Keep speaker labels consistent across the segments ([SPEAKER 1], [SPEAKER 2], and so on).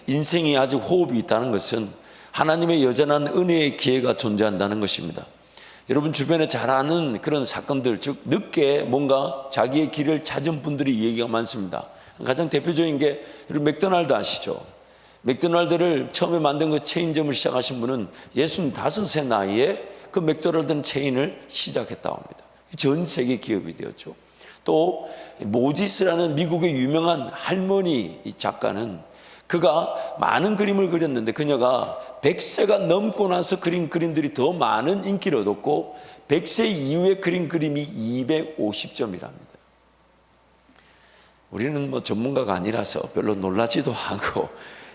[SPEAKER 1] 인생이 아직 호흡이 있다는 것은 하나님의 여전한 은혜의 기회가 존재한다는 것입니다. 여러분 주변에 잘 아는 그런 사건들, 즉 늦게 뭔가 자기의 길을 찾은 분들이 얘기가 많습니다. 가장 대표적인 게 여러분 맥도날드 아시죠? 맥도날드를 처음에 만든 그 체인점을 시작하신 분은 65세 나이에 그 맥도날드 체인을 시작했다고 합니다. 전 세계 기업이 되었죠. 또 모지스라는 미국의 유명한 할머니 작가는 그가 많은 그림을 그렸는데 그녀가 100세가 넘고 나서 그린 그림들이 더 많은 인기를 얻었고 100세 이후에 그린 그림이 250점이랍니다. 우리는 뭐 전문가가 아니라서 별로 놀라지도 않고,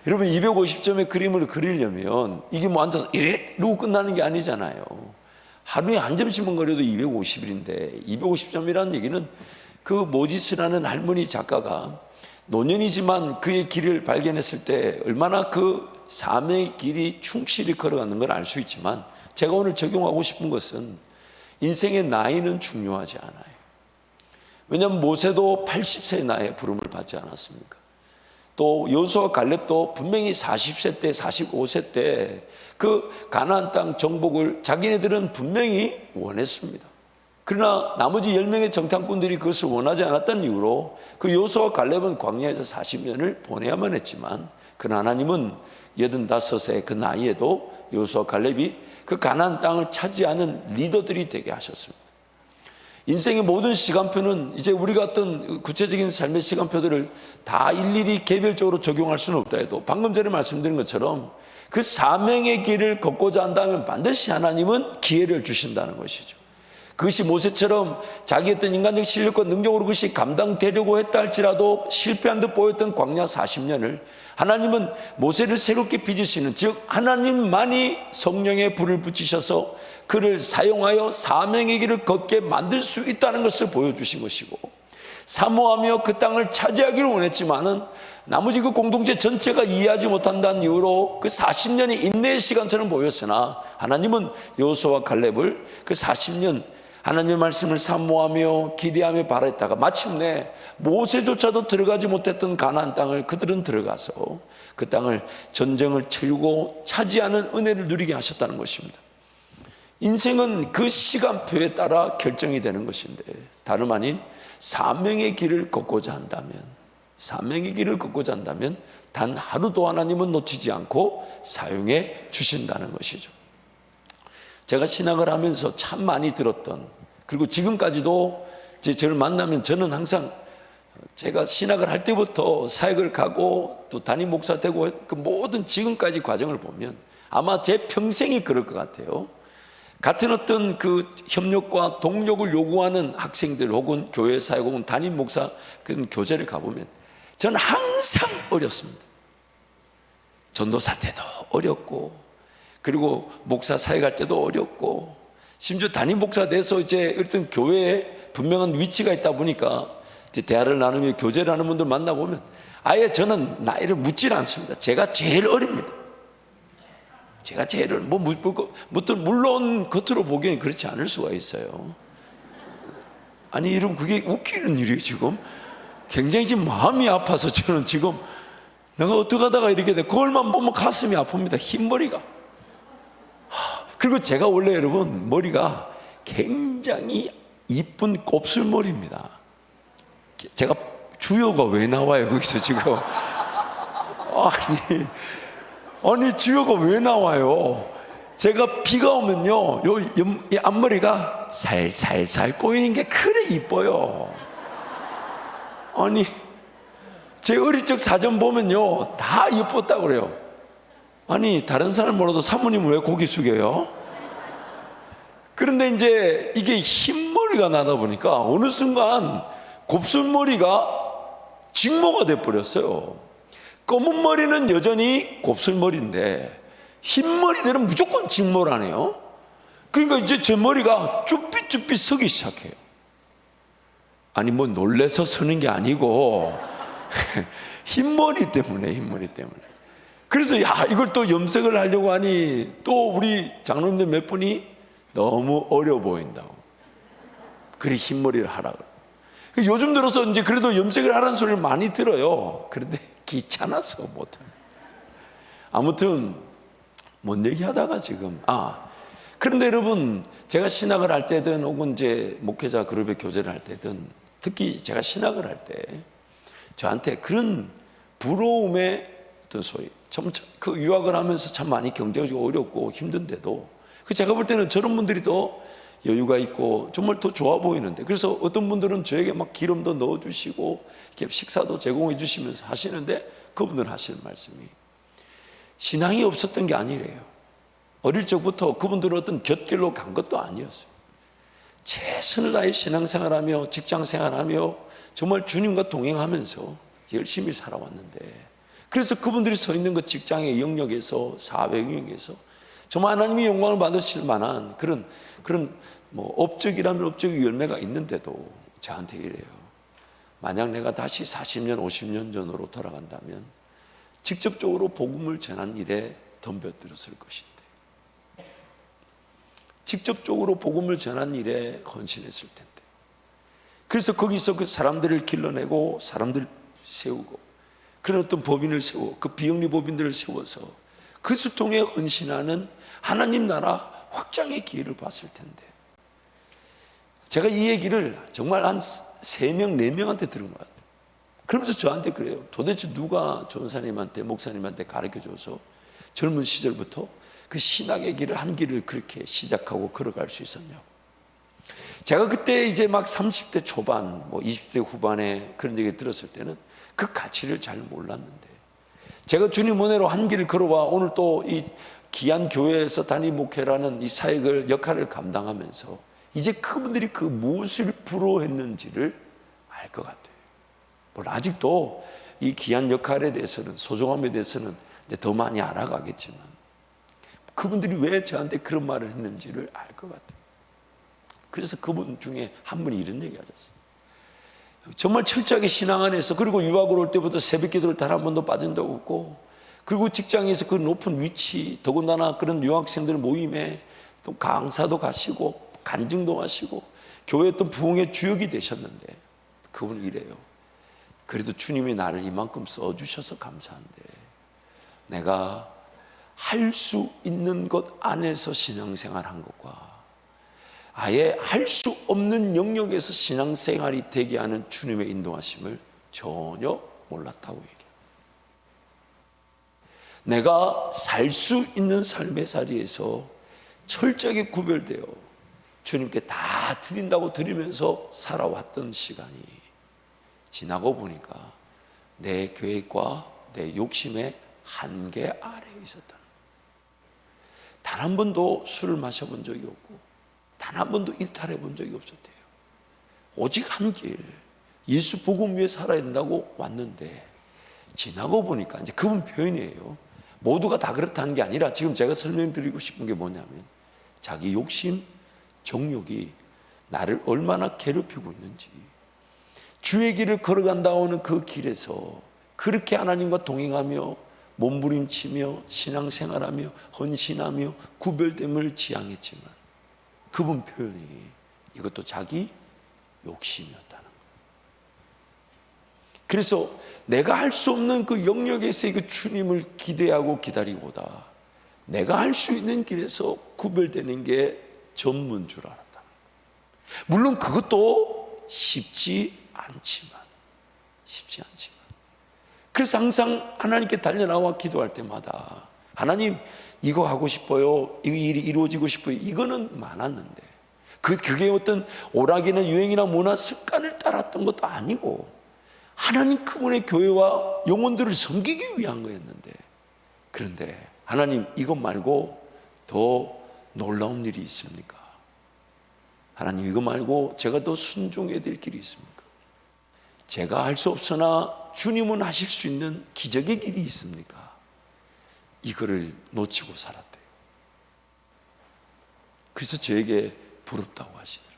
[SPEAKER 1] 여러분 250점의 그림을 그리려면 이게 뭐 앉아서 이러고 끝나는 게 아니잖아요. 하루에 한 점씩만 그려도 250일인데 250점이라는 얘기는 그 모지스라는 할머니 작가가 노년이지만 그의 길을 발견했을 때 얼마나 그 삶의 길이 충실히 걸어가는 걸 알 수 있지만, 제가 오늘 적용하고 싶은 것은 인생의 나이는 중요하지 않아요. 왜냐하면 모세도 80세 나이에 부름을 받지 않았습니까? 또 여호수아와 갈렙도 분명히 40세 때 45세 때 그 가나안 땅 정복을 자기네들은 분명히 원했습니다. 그러나 나머지 10명의 정탐꾼들이 그것을 원하지 않았다는 이유로 그 여호수아와 갈렙은 광야에서 40년을 보내야만 했지만, 그러나 하나님은 85세 그 나이에도 여호수아와 갈렙이 그 가나안 땅을 차지하는 리더들이 되게 하셨습니다. 인생의 모든 시간표는 이제 우리가 어떤 구체적인 삶의 시간표들을 다 일일이 개별적으로 적용할 수는 없다 해도 방금 전에 말씀드린 것처럼 그 사명의 길을 걷고자 한다면 반드시 하나님은 기회를 주신다는 것이죠. 그것이 모세처럼 자기 어떤 인간적 실력과 능력으로 그것이 감당되려고 했다 할지라도 실패한 듯 보였던 광야 40년을 하나님은 모세를 새롭게 빚으시는, 즉 하나님만이 성령의 불을 붙이셔서 그를 사용하여 사명의 길을 걷게 만들 수 있다는 것을 보여주신 것이고, 사모하며 그 땅을 차지하기를 원했지만은 나머지 그 공동체 전체가 이해하지 못한다는 이유로 그 40년의 인내의 시간처럼 보였으나 하나님은 여호수아와 갈렙을 그 40년 하나님의 말씀을 사모하며 기대하며 바랬다가 마침내 모세조차도 들어가지 못했던 가나안 땅을 그들은 들어가서 그 땅을 전쟁을 치르고 차지하는 은혜를 누리게 하셨다는 것입니다. 인생은 그 시간표에 따라 결정이 되는 것인데, 다름 아닌 사명의 길을 걷고자 한다면 단 하루도 하나님은 놓치지 않고 사용해 주신다는 것이죠. 제가 신학을 하면서 참 많이 들었던, 그리고 지금까지도 저를 만나면 저는 항상 제가 신학을 할 때부터 사역을 가고 또 담임 목사 되고 그 모든 지금까지 과정을 보면 아마 제 평생이 그럴 것 같아요. 같은 어떤 그 협력과 동력을 요구하는 학생들 혹은 교회 사역 혹은 담임 목사 그 교제를 가보면 저는 항상 어렵습니다. 전도사 때도 어렵고, 그리고 목사 사역할 때도 어렵고, 심지어 담임 목사 돼서 이제 어떤 교회에 분명한 위치가 있다 보니까 이제 대화를 나누며 교제를 하는 분들 만나보면 아예 저는 나이를 묻질 않습니다. 제가 제일 어립니다. 제가 제일 물론 겉으로 보기엔 그렇지 않을 수가 있어요. 아니 이러면 그게 웃기는 일이에요. 지금 굉장히 지금 마음이 아파서 저는 지금 내가 어떻게 하다가 이렇게 돼. 그걸만 보면 가슴이 아픕니다. 흰머리가. 그리고 제가 원래 여러분 머리가 굉장히 이쁜 곱슬머리입니다. 제가 주여가 왜 나와요 거기서 지금? 아니 주여가 왜 나와요? 제가 비가 오면요 이 앞머리가 살살살 꼬이는 게 그래 이뻐요. 아니 제 어릴 적 사전 보면요 다 예뻤다고 그래요. 아니 다른 사람 몰라도 사모님은 왜 고개 숙여요? 그런데 이제 이게 흰머리가 나다 보니까 어느 순간 곱슬머리가 직모가 돼버렸어요. 검은 머리는 여전히 곱슬머리인데 흰머리들은 무조건 직모라네요. 그러니까 이제 제 머리가 쭈삣쭈삣 서기 시작해요. 아니 뭐 놀래서 서는 게 아니고 흰머리 때문에. 그래서 이걸 또 염색을 하려고 하니 또 우리 장로님들 몇 분이 너무 어려 보인다고. 그리 흰머리를 하라고. 요즘 들어서 이제 그래도 염색을 하라는 소리를 많이 들어요. 그런데 귀찮아서 못합니다. 아무튼 뭔 얘기하다가 지금 그런데 여러분, 제가 신학을 할 때든 혹은 이제 목회자 그룹의 교제를 할 때든 특히 제가 신학을 할 때 저한테 그런 부러움의 어떤 소리, 그 유학을 하면서 참 많이 경제적으로 어렵고 힘든데도 제가 볼 때는 저런 분들이 더 여유가 있고 정말 더 좋아 보이는데, 그래서 어떤 분들은 저에게 막 기름도 넣어주시고 이렇게 식사도 제공해 주시면서 하시는데, 그분들 하시는 말씀이 신앙이 없었던 게 아니래요. 어릴 적부터 그분들은 어떤 곁길로 간 것도 아니었어요. 최선을 다해 신앙생활하며 직장생활하며 정말 주님과 동행하면서 열심히 살아왔는데, 그래서 그분들이 서 있는 그 직장의 영역에서, 사회 영역에서 정말 하나님이 영광을 받으실 만한 그런 뭐 업적이라면 업적의 열매가 있는데도 저한테 이래요. 만약 내가 다시 40년, 50년 전으로 돌아간다면 직접적으로 복음을 전한 일에 덤벼들었을 것인데, 직접적으로 복음을 전한 일에 헌신했을 텐데, 그래서 거기서 그 사람들을 길러내고 사람들을 세우고 그런 어떤 법인을 세우고 그 비영리 법인들을 세워서 그것을 통해 헌신하는 하나님 나라 확장의 기회를 봤을 텐데, 제가 이 얘기를 정말 한 3명, 4명한테 들은 것 같아요. 그러면서 저한테 그래요. 도대체 누가 전사님한테, 목사님한테 가르쳐줘서 젊은 시절부터 그 신학의 길을, 한 길을 그렇게 시작하고 걸어갈 수 있었냐고. 제가 그때 이제 막 30대 초반, 뭐 20대 후반에 그런 얘기 들었을 때는 그 가치를 잘 몰랐는데, 제가 주님 은혜로 한 길을 걸어와 오늘 또 이 귀한 교회에서 단임 목회라는 이 사역을, 역할을 감당하면서 이제 그분들이 그 무엇을 부러워했는지를 알 것 같아요. 물론 아직도 이 귀한 역할에 대해서는, 소중함에 대해서는 이제 더 많이 알아가겠지만 그분들이 왜 저한테 그런 말을 했는지를 알 것 같아요. 그래서 그분 중에 한 분이 이런 얘기 하셨어요. 정말 철저하게 신앙 안에서, 그리고 유학을 올 때부터 새벽 기도를 단 한 번도 빠진 적 없고, 그리고 직장에서 그 높은 위치, 더군다나 그런 유학생들 모임에 또 강사도 가시고 간증도 하시고 교회 또 부흥의 주역이 되셨는데, 그분은 이래요. 그래도 주님이 나를 이만큼 써주셔서 감사한데, 내가 할 수 있는 것 안에서 신앙생활 한 것과 아예 할 수 없는 영역에서 신앙생활이 되게 하는 주님의 인도하심을 전혀 몰랐다고 얘기해요. 내가 살 수 있는 삶의 자리에서 철저하게 구별되어 주님께 다 드린다고 드리면서 살아왔던 시간이 지나고 보니까 내 계획과 내 욕심의 한계 아래에 있었다. 단 한 번도 술을 마셔본 적이 없고 단 한 번도 일탈해 본 적이 없었대요. 오직 한 길, 예수 복음 위에 살아야 된다고 왔는데, 지나고 보니까 이제 그분 표현이에요. 모두가 다 그렇다는 게 아니라 지금 제가 설명드리고 싶은 게 뭐냐면, 자기 욕심, 정욕이 나를 얼마나 괴롭히고 있는지, 주의 길을 걸어간다 오는 그 길에서 그렇게 하나님과 동행하며 몸부림치며 신앙생활하며 헌신하며 구별됨을 지향했지만, 그분 표현이 이것도 자기 욕심이었다는 거예요. 그래서 내가 할 수 없는 그 영역에서의 그 주님을 기대하고 기다리보다 내가 할 수 있는 길에서 구별되는 게 전부인 줄 알았다는 거예요. 물론 그것도 쉽지 않지만 그래서 항상 하나님께 달려나와 기도할 때마다, 하나님 이거 하고 싶어요, 이 일이 이루어지고 싶어요, 이거는 많았는데 그게 어떤 오락이나 유행이나 문화 습관을 따랐던 것도 아니고 하나님 그분의 교회와 영혼들을 섬기기 위한 거였는데, 그런데 하나님 이것 말고 더 놀라운 일이 있습니까? 하나님 이거 말고 제가 더 순종해야 될 길이 있습니까? 제가 할 수 없으나 주님은 하실 수 있는 기적의 길이 있습니까? 이거를 놓치고 살았대요. 그래서 저에게 부럽다고 하시더라고요.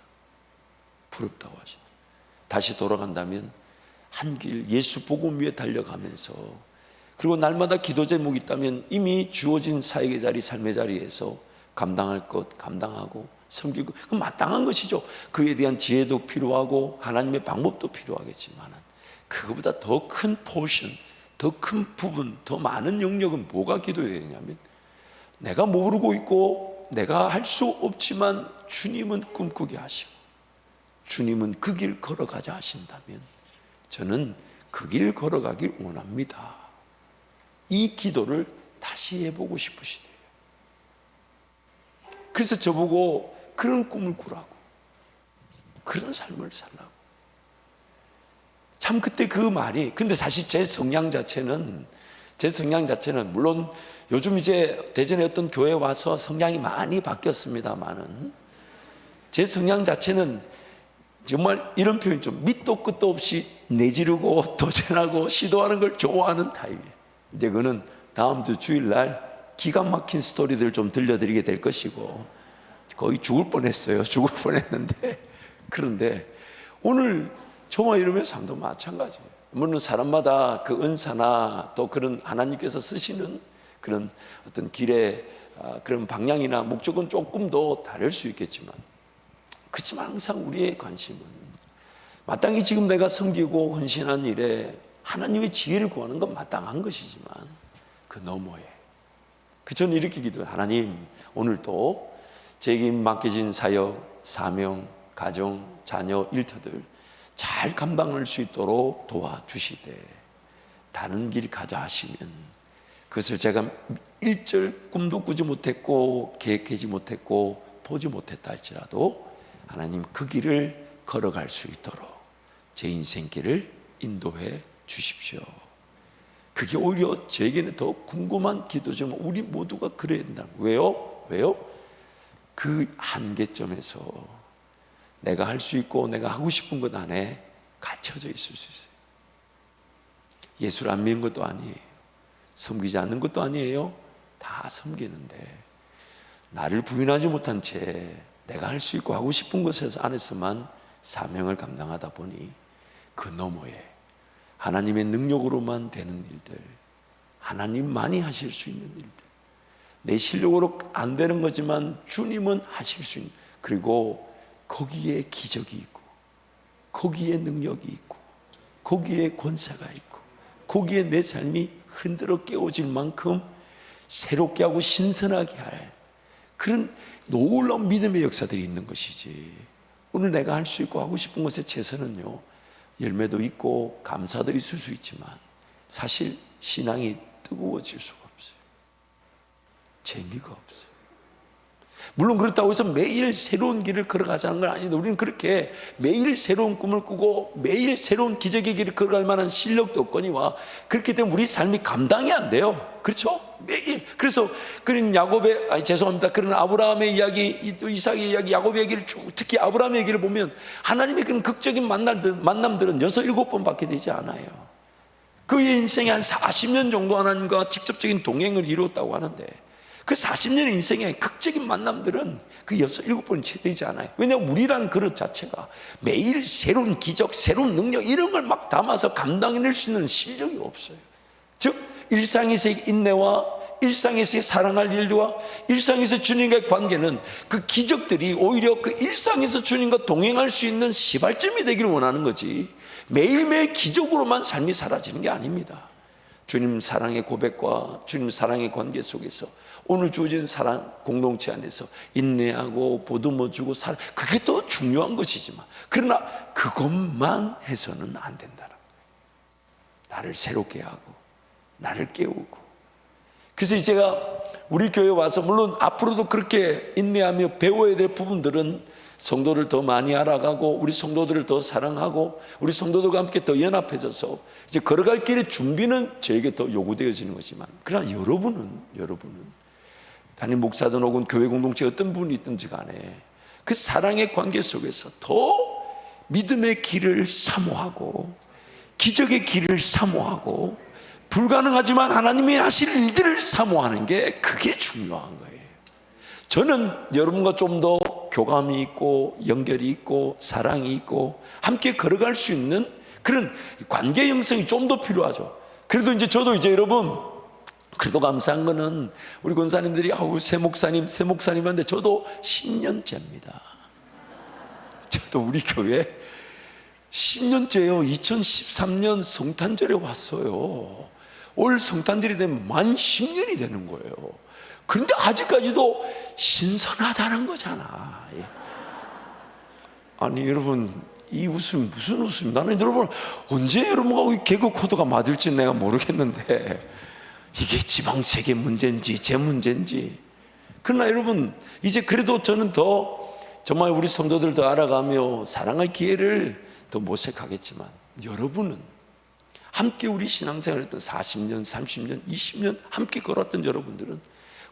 [SPEAKER 1] 다시 돌아간다면 한 길 예수 복음 위에 달려가면서, 그리고 날마다 기도 제목이 있다면 이미 주어진 사역의 자리, 삶의 자리에서 감당할 것 감당하고 섬기고, 그건 마땅한 것이죠. 그에 대한 지혜도 필요하고 하나님의 방법도 필요하겠지만, 그거보다 더 큰 포션, 더 큰 부분, 더 많은 영역은 뭐가 기도해야 되냐면, 내가 모르고 있고 내가 할 수 없지만 주님은 꿈꾸게 하시고 주님은 그 길 걸어가자 하신다면 저는 그 길 걸어가길 원합니다. 이 기도를 다시 해보고 싶으시대요. 그래서 저보고 그런 꿈을 꾸라고, 그런 삶을 살라고. 참 그때 그 말이, 근데 사실 제 성향 자체는 물론 요즘 이제 대전에 어떤 교회 와서 성향이 많이 바뀌었습니다만은, 제 성향 자체는 정말 이런 표현, 좀 밑도 끝도 없이 내지르고 도전하고 시도하는 걸 좋아하는 타입이에요. 이제 그거는 다음 주 주일날 기가 막힌 스토리들 좀 들려드리게 될 것이고, 거의 죽을 뻔했어요. 죽을 뻔했는데, 그런데 오늘 저와 이름의 삶도 마찬가지예요. 물론 사람마다 그 은사나 또 그런 하나님께서 쓰시는 그런 어떤 길의 그런 방향이나 목적은 조금 더 다를 수 있겠지만, 그렇지만 항상 우리의 관심은 마땅히 지금 내가 섬기고 헌신한 일에 하나님의 지혜를 구하는 건 마땅한 것이지만, 그 너머에 저는 이렇게 기도해요. 하나님, 오늘도 제게 맡겨진 사역, 사명, 가정, 자녀, 일터들 잘 감당할 수 있도록 도와주시되, 다른 길 가자 하시면 그것을 제가 일절 꿈도 꾸지 못했고 계획하지 못했고 보지 못했다 할지라도 하나님 그 길을 걸어갈 수 있도록 제 인생길을 인도해 주십시오. 그게 오히려 저에게는 더 궁금한 기도지만 우리 모두가 그래야 된다. 왜요? 그 한계점에서 내가 할 수 있고 내가 하고 싶은 것 안에 갇혀져 있을 수 있어요. 예수를 안 믿는 것도 아니에요. 섬기지 않는 것도 아니에요. 다 섬기는데 나를 부인하지 못한 채 내가 할 수 있고 하고 싶은 것 안에서만 사명을 감당하다 보니 그 너머에 하나님의 능력으로만 되는 일들, 하나님만이 하실 수 있는 일들, 내 실력으로 안 되는 거지만 주님은 하실 수 있는, 그리고 거기에 기적이 있고 거기에 능력이 있고 거기에 권세가 있고 거기에 내 삶이 흔들어 깨워질 만큼 새롭게 하고 신선하게 할 그런 놀라운 믿음의 역사들이 있는 것이지, 오늘 내가 할 수 있고 하고 싶은 것의 최선은요, 열매도 있고 감사도 있을 수 있지만 사실 신앙이 뜨거워질 수가 없어요. 재미가 없어요. 물론 그렇다고 해서 매일 새로운 길을 걸어가자는 건 아닌데, 우리는 그렇게 매일 새로운 꿈을 꾸고 매일 새로운 기적의 길을 걸어갈 만한 실력도 없거니와, 그렇기 때문에 우리 삶이 감당이 안 돼요. 그렇죠? 매일. 그래서 그런 그런 아브라함의 이야기, 또 이삭의 이야기, 야곱의 얘기를 특히 아브라함의 얘기를 보면 하나님의 그런 극적인 만남들은 6, 7번밖에 되지 않아요. 그의 인생에 한 40년 정도 하나님과 직접적인 동행을 이루었다고 하는데, 그 40년의 인생의 극적인 만남들은 그 6, 7번이 채 되지 않아요. 왜냐하면 우리란 그릇 자체가 매일 새로운 기적, 새로운 능력 이런 걸 막 담아서 감당해낼 수 있는 실력이 없어요. 즉 일상에서의 인내와 일상에서의 사랑할 일과 일상에서 주님과의 관계는, 그 기적들이 오히려 그 일상에서 주님과 동행할 수 있는 시발점이 되기를 원하는 거지, 매일매일 기적으로만 삶이 사라지는 게 아닙니다. 주님 사랑의 고백과 주님 사랑의 관계 속에서 오늘 주어진 사랑 공동체 안에서 인내하고 보듬어주고 그게 더 중요한 것이지만, 그러나 그것만 해서는 안 된다는 거예요. 나를 새롭게 하고 나를 깨우고. 그래서 제가 우리 교회에 와서, 물론 앞으로도 그렇게 인내하며 배워야 될 부분들은 성도를 더 많이 알아가고 우리 성도들을 더 사랑하고 우리 성도들과 함께 더 연합해져서 이제 걸어갈 길의 준비는 저에게 더 요구되어지는 거지만, 그러나 여러분은 담임 목사든 혹은 교회 공동체 어떤 분이 있든지 간에 그 사랑의 관계 속에서 더 믿음의 길을 사모하고 기적의 길을 사모하고 불가능하지만 하나님이 하실 일들을 사모하는 게, 그게 중요한 거예요. 저는 여러분과 좀 더 교감이 있고 연결이 있고 사랑이 있고 함께 걸어갈 수 있는 그런 관계 형성이 좀 더 필요하죠. 그래도 저도 여러분, 그래도 감사한 거는 우리 권사님들이 새 목사님한테 저도 10년째입니다. 저도 우리 교회 10년째요. 2013년 성탄절에 왔어요. 올 성탄절이 되면 만 10년이 되는 거예요. 그런데 아직까지도 신선하다는 거잖아. 아니 여러분, 이 웃음 무슨 웃음? 나는 여러분 언제 여러분하고 이 개그 코드가 맞을지 내가 모르겠는데, 이게 지방세계 문제인지 제 문제인지. 그러나 여러분, 이제 그래도 저는 더 정말 우리 성도들 더 알아가며 사랑할 기회를 더 모색하겠지만, 여러분은 함께 우리 신앙생활을 했던 40년, 30년, 20년 함께 걸었던 여러분들은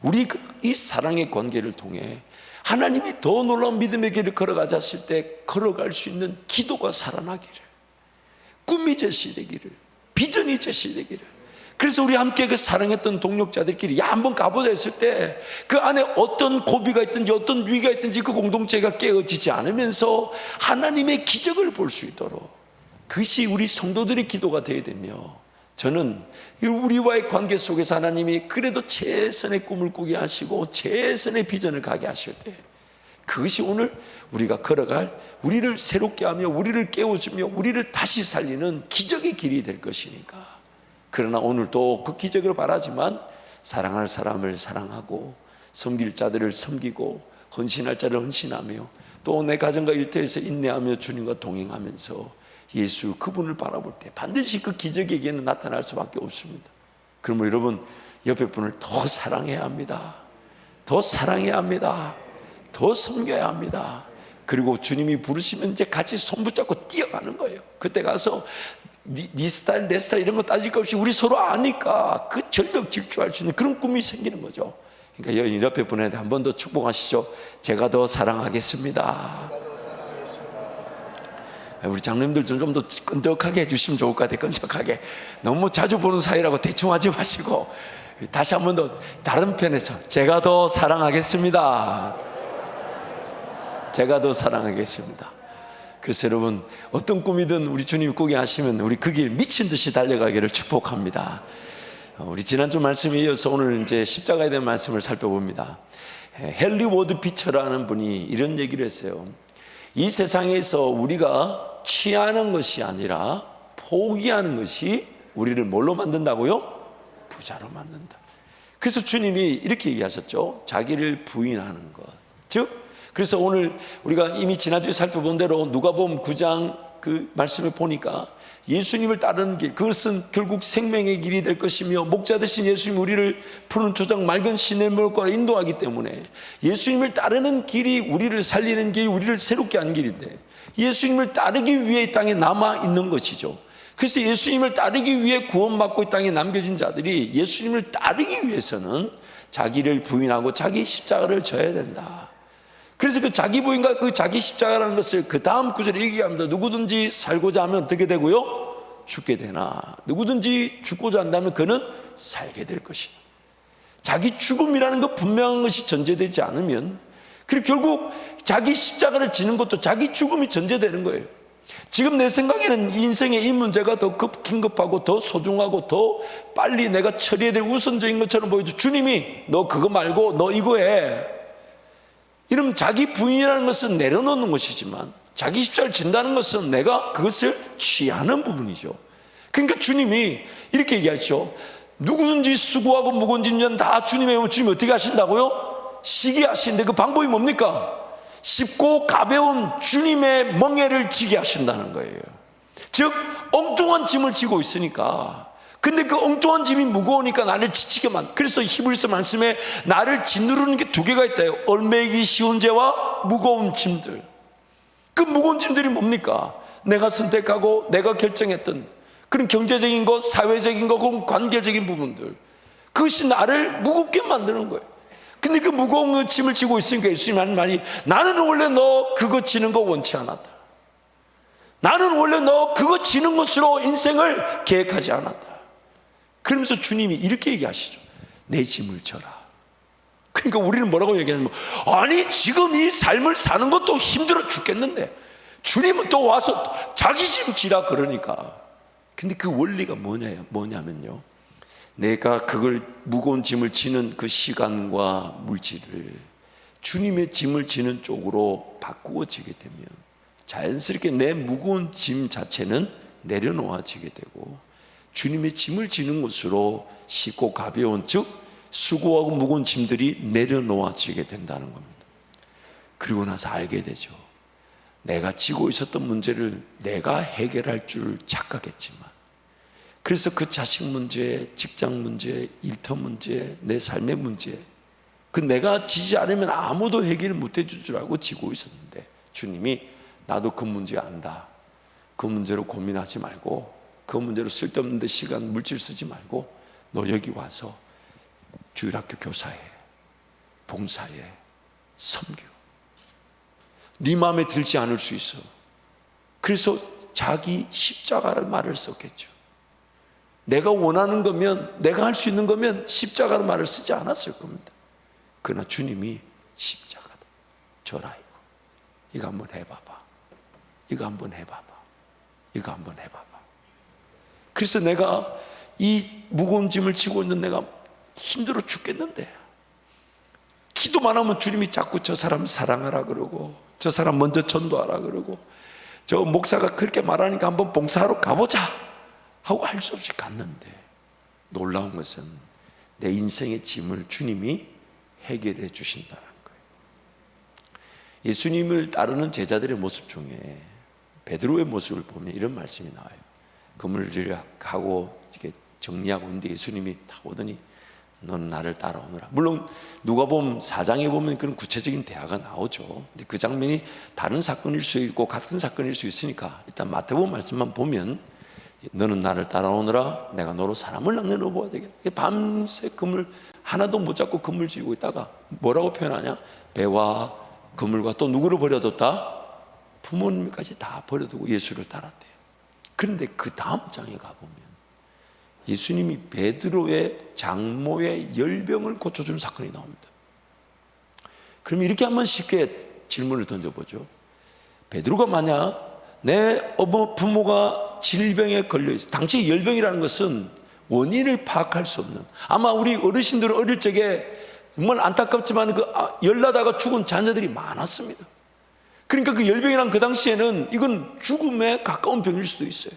[SPEAKER 1] 우리 이 사랑의 관계를 통해 하나님이 더 놀라운 믿음의 길을 걸어가셨을 때 걸어갈 수 있는 기도가 살아나기를, 꿈이 제시되기를, 비전이 제시되기를. 그래서 우리 함께 그 사랑했던 동력자들끼리 야 한번 가보자 했을 때 그 안에 어떤 고비가 있든지 어떤 위기가 있든지 그 공동체가 깨어지지 않으면서 하나님의 기적을 볼 수 있도록, 그것이 우리 성도들의 기도가 되어야 되며, 저는 우리와의 관계 속에서 하나님이 그래도 최선의 꿈을 꾸게 하시고 최선의 비전을 가게 하실 때, 그것이 오늘 우리가 걸어갈, 우리를 새롭게 하며 우리를 깨워주며 우리를 다시 살리는 기적의 길이 될 것이니까. 그러나 오늘도 그 기적을 바라지만 사랑할 사람을 사랑하고 섬길 자들을 섬기고 헌신할 자를 헌신하며 또 내 가정과 일터에서 인내하며 주님과 동행하면서 예수 그분을 바라볼 때 반드시 그 기적에게는 나타날 수밖에 없습니다. 그러면 여러분, 옆에 분을 더 사랑해야 합니다. 더 사랑해야 합니다. 더 섬겨야 합니다. 그리고 주님이 부르시면 이제 같이 손 붙잡고 뛰어가는 거예요. 그때 가서 네 스타일 내 스타일 이런 거 따질 것 없이 우리 서로 아니까 그 전력 질주할 수 있는 그런 꿈이 생기는 거죠. 그러니까 옆에 분한테 한 번 더 축복하시죠. 제가 더 사랑하겠습니다. 우리 장로님들 좀 더 끈적하게 해주시면 좋을 것 같아요. 끈적하게. 너무 자주 보는 사이라고 대충 하지 마시고 다시 한 번 더 다른 편에서 제가 더 사랑하겠습니다. 제가 더 사랑하겠습니다. 그래서 여러분, 어떤 꿈이든 우리 주님이 꾸게 하시면 우리 그 길 미친 듯이 달려가기를 축복합니다. 우리 지난주 말씀에 이어서 오늘 이제 십자가에 대한 말씀을 살펴봅니다. 헨리 워드 비처라는 분이 이런 얘기를 했어요. 이 세상에서 우리가 취하는 것이 아니라 포기하는 것이 우리를 뭘로 만든다고요? 부자로 만든다. 그래서 주님이 이렇게 얘기하셨죠. 자기를 부인하는 것. 즉, 그래서 오늘 우리가 이미 지난주에 살펴본 대로 누가복음 9장 그 말씀을 보니까 예수님을 따르는 길, 그것은 결국 생명의 길이 될 것이며 목자 되신 예수님 우리를 푸른 초장 맑은 시냇물가로 인도하기 때문에 예수님을 따르는 길이 우리를 살리는 길, 우리를 새롭게 하는 길인데 예수님을 따르기 위해 이 땅에 남아 있는 것이죠. 그래서 예수님을 따르기 위해 구원받고 이 땅에 남겨진 자들이 예수님을 따르기 위해서는 자기를 부인하고 자기 십자가를 져야 된다. 그래서 그 자기 부인과 그 자기 십자가라는 것을 그 다음 구절에 얘기합니다. 누구든지 살고자 하면 어떻게 되고요? 죽게 되나. 누구든지 죽고자 한다면 그는 살게 될 것이다. 자기 죽음이라는 것 분명한 것이 전제되지 않으면, 그리고 결국 자기 십자가를 지는 것도 자기 죽음이 전제되는 거예요. 지금 내 생각에는 인생의 이 문제가 더 긴급하고 더 소중하고 더 빨리 내가 처리해야 될 우선적인 것처럼 보여도 주님이 너 그거 말고 너 이거 해. 이러면 자기 부인이라는 것은 내려놓는 것이지만 자기 십자가를 진다는 것은 내가 그것을 취하는 부분이죠. 그러니까 주님이 이렇게 얘기하시죠. 누구든지 수고하고 무거운 짐진 다 주님의 몸, 주님이 어떻게 하신다고요? 시게 하시는데 그 방법이 뭡니까? 쉽고 가벼운 주님의 멍에를 지게 하신다는 거예요. 즉 엉뚱한 짐을 지고 있으니까, 근데 그 엉뚱한 짐이 무거우니까 나를 지치게 그래서 히브리서 말씀에 나를 짓누르는 게 두 개가 있다요. 얽매이기 쉬운 죄와 무거운 짐들. 그 무거운 짐들이 뭡니까? 내가 선택하고 내가 결정했던 그런 경제적인 것, 사회적인 것, 관계적인 부분들, 그것이 나를 무겁게 만드는 거예요. 근데 그 무거운 짐을 지고 있으니까 예수님 하는 말이, 나는 원래 너 그거 지는 거 원치 않았다. 나는 원래 너 그거 지는 것으로 인생을 계획하지 않았다. 그러면서 주님이 이렇게 얘기하시죠. 내 짐을 져라. 그러니까 우리는 뭐라고 얘기하냐면, 아니 지금 이 삶을 사는 것도 힘들어 죽겠는데 주님은 또 와서 자기 짐 지라 그러니까. 근데 그 원리가 뭐냐면요, 내가 그걸 무거운 짐을 지는 그 시간과 물질을 주님의 짐을 지는 쪽으로 바꾸어지게 되면 자연스럽게 내 무거운 짐 자체는 내려놓아지게 되고 주님의 짐을 지는 곳으로 쉽고 가벼운, 즉 수고하고 무거운 짐들이 내려놓아지게 된다는 겁니다. 그리고 나서 알게 되죠. 내가 지고 있었던 문제를 내가 해결할 줄 착각했지만, 그래서 그 자식 문제, 직장 문제, 일터 문제, 내 삶의 문제, 그 내가 지지 않으면 아무도 해결 못 해줄 줄 알고 지고 있었는데, 주님이 나도 그 문제 안다, 그 문제로 고민하지 말고, 그 문제로 쓸데없는 데 시간, 물질 쓰지 말고 너 여기 와서 주일학교 교사해, 봉사해, 섬겨. 네 마음에 들지 않을 수 있어. 그래서 자기 십자가를 말을 썼겠죠. 내가 원하는 거면, 내가 할 수 있는 거면 십자가를 말을 쓰지 않았을 겁니다. 그러나 주님이 십자가다, 져라, 이거 한번 해봐봐, 이거 한번 해봐봐, 이거 한번 해봐봐. 그래서 내가 이 무거운 짐을 지고 있는 내가 힘들어 죽겠는데, 기도만 하면 주님이 자꾸 저 사람 사랑하라 그러고, 저 사람 먼저 전도하라 그러고, 저 목사가 그렇게 말하니까 한번 봉사하러 가보자 하고 할 수 없이 갔는데, 놀라운 것은 내 인생의 짐을 주님이 해결해 주신다는 거예요. 예수님을 따르는 제자들의 모습 중에 베드로의 모습을 보면 이런 말씀이 나와요. 그물질을 하고 이렇게 정리하고 있는데 예수님이 다 오더니 너는 나를 따라오너라. 물론 누가복음 4장에 보면 그런 구체적인 대화가 나오죠. 근데 그 장면이 다른 사건일 수 있고 같은 사건일 수 있으니까 일단 마태복음 말씀만 보면 너는 나를 따라오너라, 내가 너로 사람을 남겨놓아야 되겠다. 밤새 그물 하나도 못 잡고 그물 지고 있다가 뭐라고 표현하냐? 배와 그물과 또 누구를 버려뒀다? 부모님까지 다 버려두고 예수를 따랐대요. 그런데 그 다음 장에 가보면 예수님이 베드로의 장모의 열병을 고쳐주는 사건이 나옵니다. 그럼 이렇게 한번 쉽게 질문을 던져보죠. 베드로가 만약 내 부모가 질병에 걸려있어, 당시 열병이라는 것은 원인을 파악할 수 없는, 아마 우리 어르신들은 어릴 적에 정말 안타깝지만 열나다가 죽은 자녀들이 많았습니다. 그러니까 그 열병이란 그 당시에는 이건 죽음에 가까운 병일 수도 있어요.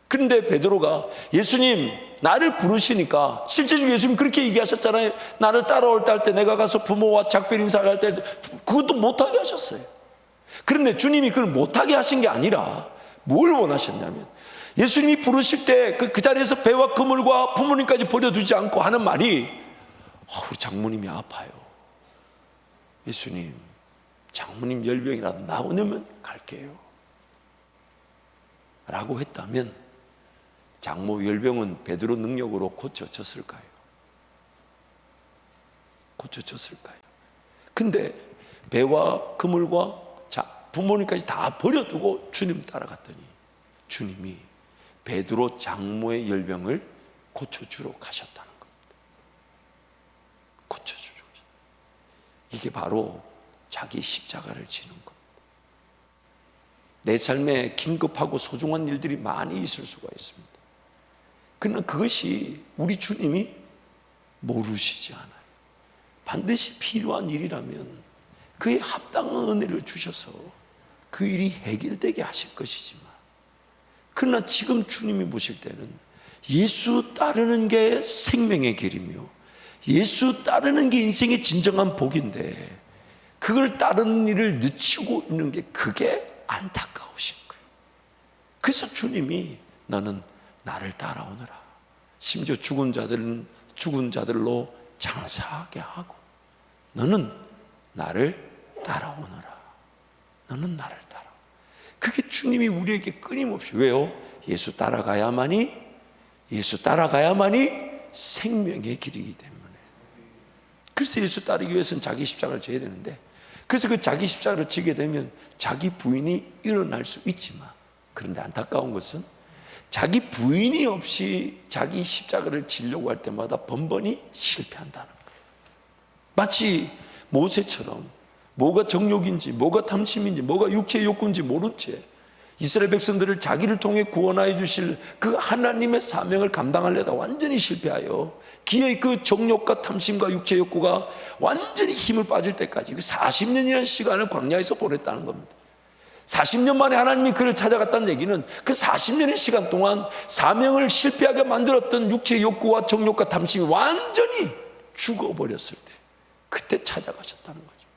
[SPEAKER 1] 그런데 베드로가 예수님 나를 부르시니까, 실제적으로 예수님 그렇게 얘기하셨잖아요. 나를 따라올 때 할 때 내가 가서 부모와 작별 인사를 할 때 그것도 못하게 하셨어요. 그런데 주님이 그걸 못하게 하신 게 아니라 뭘 원하셨냐면, 예수님이 부르실 때 그 자리에서 배와 그물과 부모님까지 버려두지 않고 하는 말이, 우리 장모님이 아파요, 예수님 장모님 열병이라도 나오면 갈게요 라고 했다면 장모 열병은 베드로 능력으로 고쳐졌을까요? 고쳐졌을까요? 근데 배와 그물과 부모님까지 다 버려두고 주님 따라갔더니 주님이 베드로 장모의 열병을 고쳐주러 가셨다는 겁니다. 고쳐주러 가셨다. 이게 바로 자기 십자가를 지는 겁니다. 내 삶에 긴급하고 소중한 일들이 많이 있을 수가 있습니다. 그러나 그것이 우리 주님이 모르시지 않아요. 반드시 필요한 일이라면 그에 합당한 은혜를 주셔서 그 일이 해결되게 하실 것이지만, 그러나 지금 주님이 보실 때는 예수 따르는 게 생명의 길이며 예수 따르는 게 인생의 진정한 복인데, 그걸 따르는 일을 늦추고 있는 게 그게 안타까우신 거예요. 그래서 주님이 너는 나를 따라오너라, 심지어 죽은 자들로 장사하게 하고 너는 나를 따라오너라, 너는 나를 따라. 그게 주님이 우리에게 끊임없이, 왜요? 예수 따라가야만이 생명의 길이기 때문에. 그래서 예수 따르기 위해서는 자기 십자가를 져야 되는데, 그래서 그 자기 십자가를 지게 되면 자기 부인이 일어날 수 있지만, 그런데 안타까운 것은 자기 부인이 없이 자기 십자가를 지려고 할 때마다 번번이 실패한다는 거예요. 마치 모세처럼 뭐가 정욕인지, 뭐가 탐심인지, 뭐가 육체의 욕구인지 모른 채 이스라엘 백성들을 자기를 통해 구원하여 주실 그 하나님의 사명을 감당하려다 완전히 실패하여 기의 그 정욕과 탐심과 육체의 욕구가 완전히 힘을 빠질 때까지 40년이라는 시간을 광야에서 보냈다는 겁니다. 40년 만에 하나님이 그를 찾아갔다는 얘기는 그 40년의 시간 동안 사명을 실패하게 만들었던 육체의 욕구와 정욕과 탐심이 완전히 죽어버렸을 때 그때 찾아가셨다는 거죠.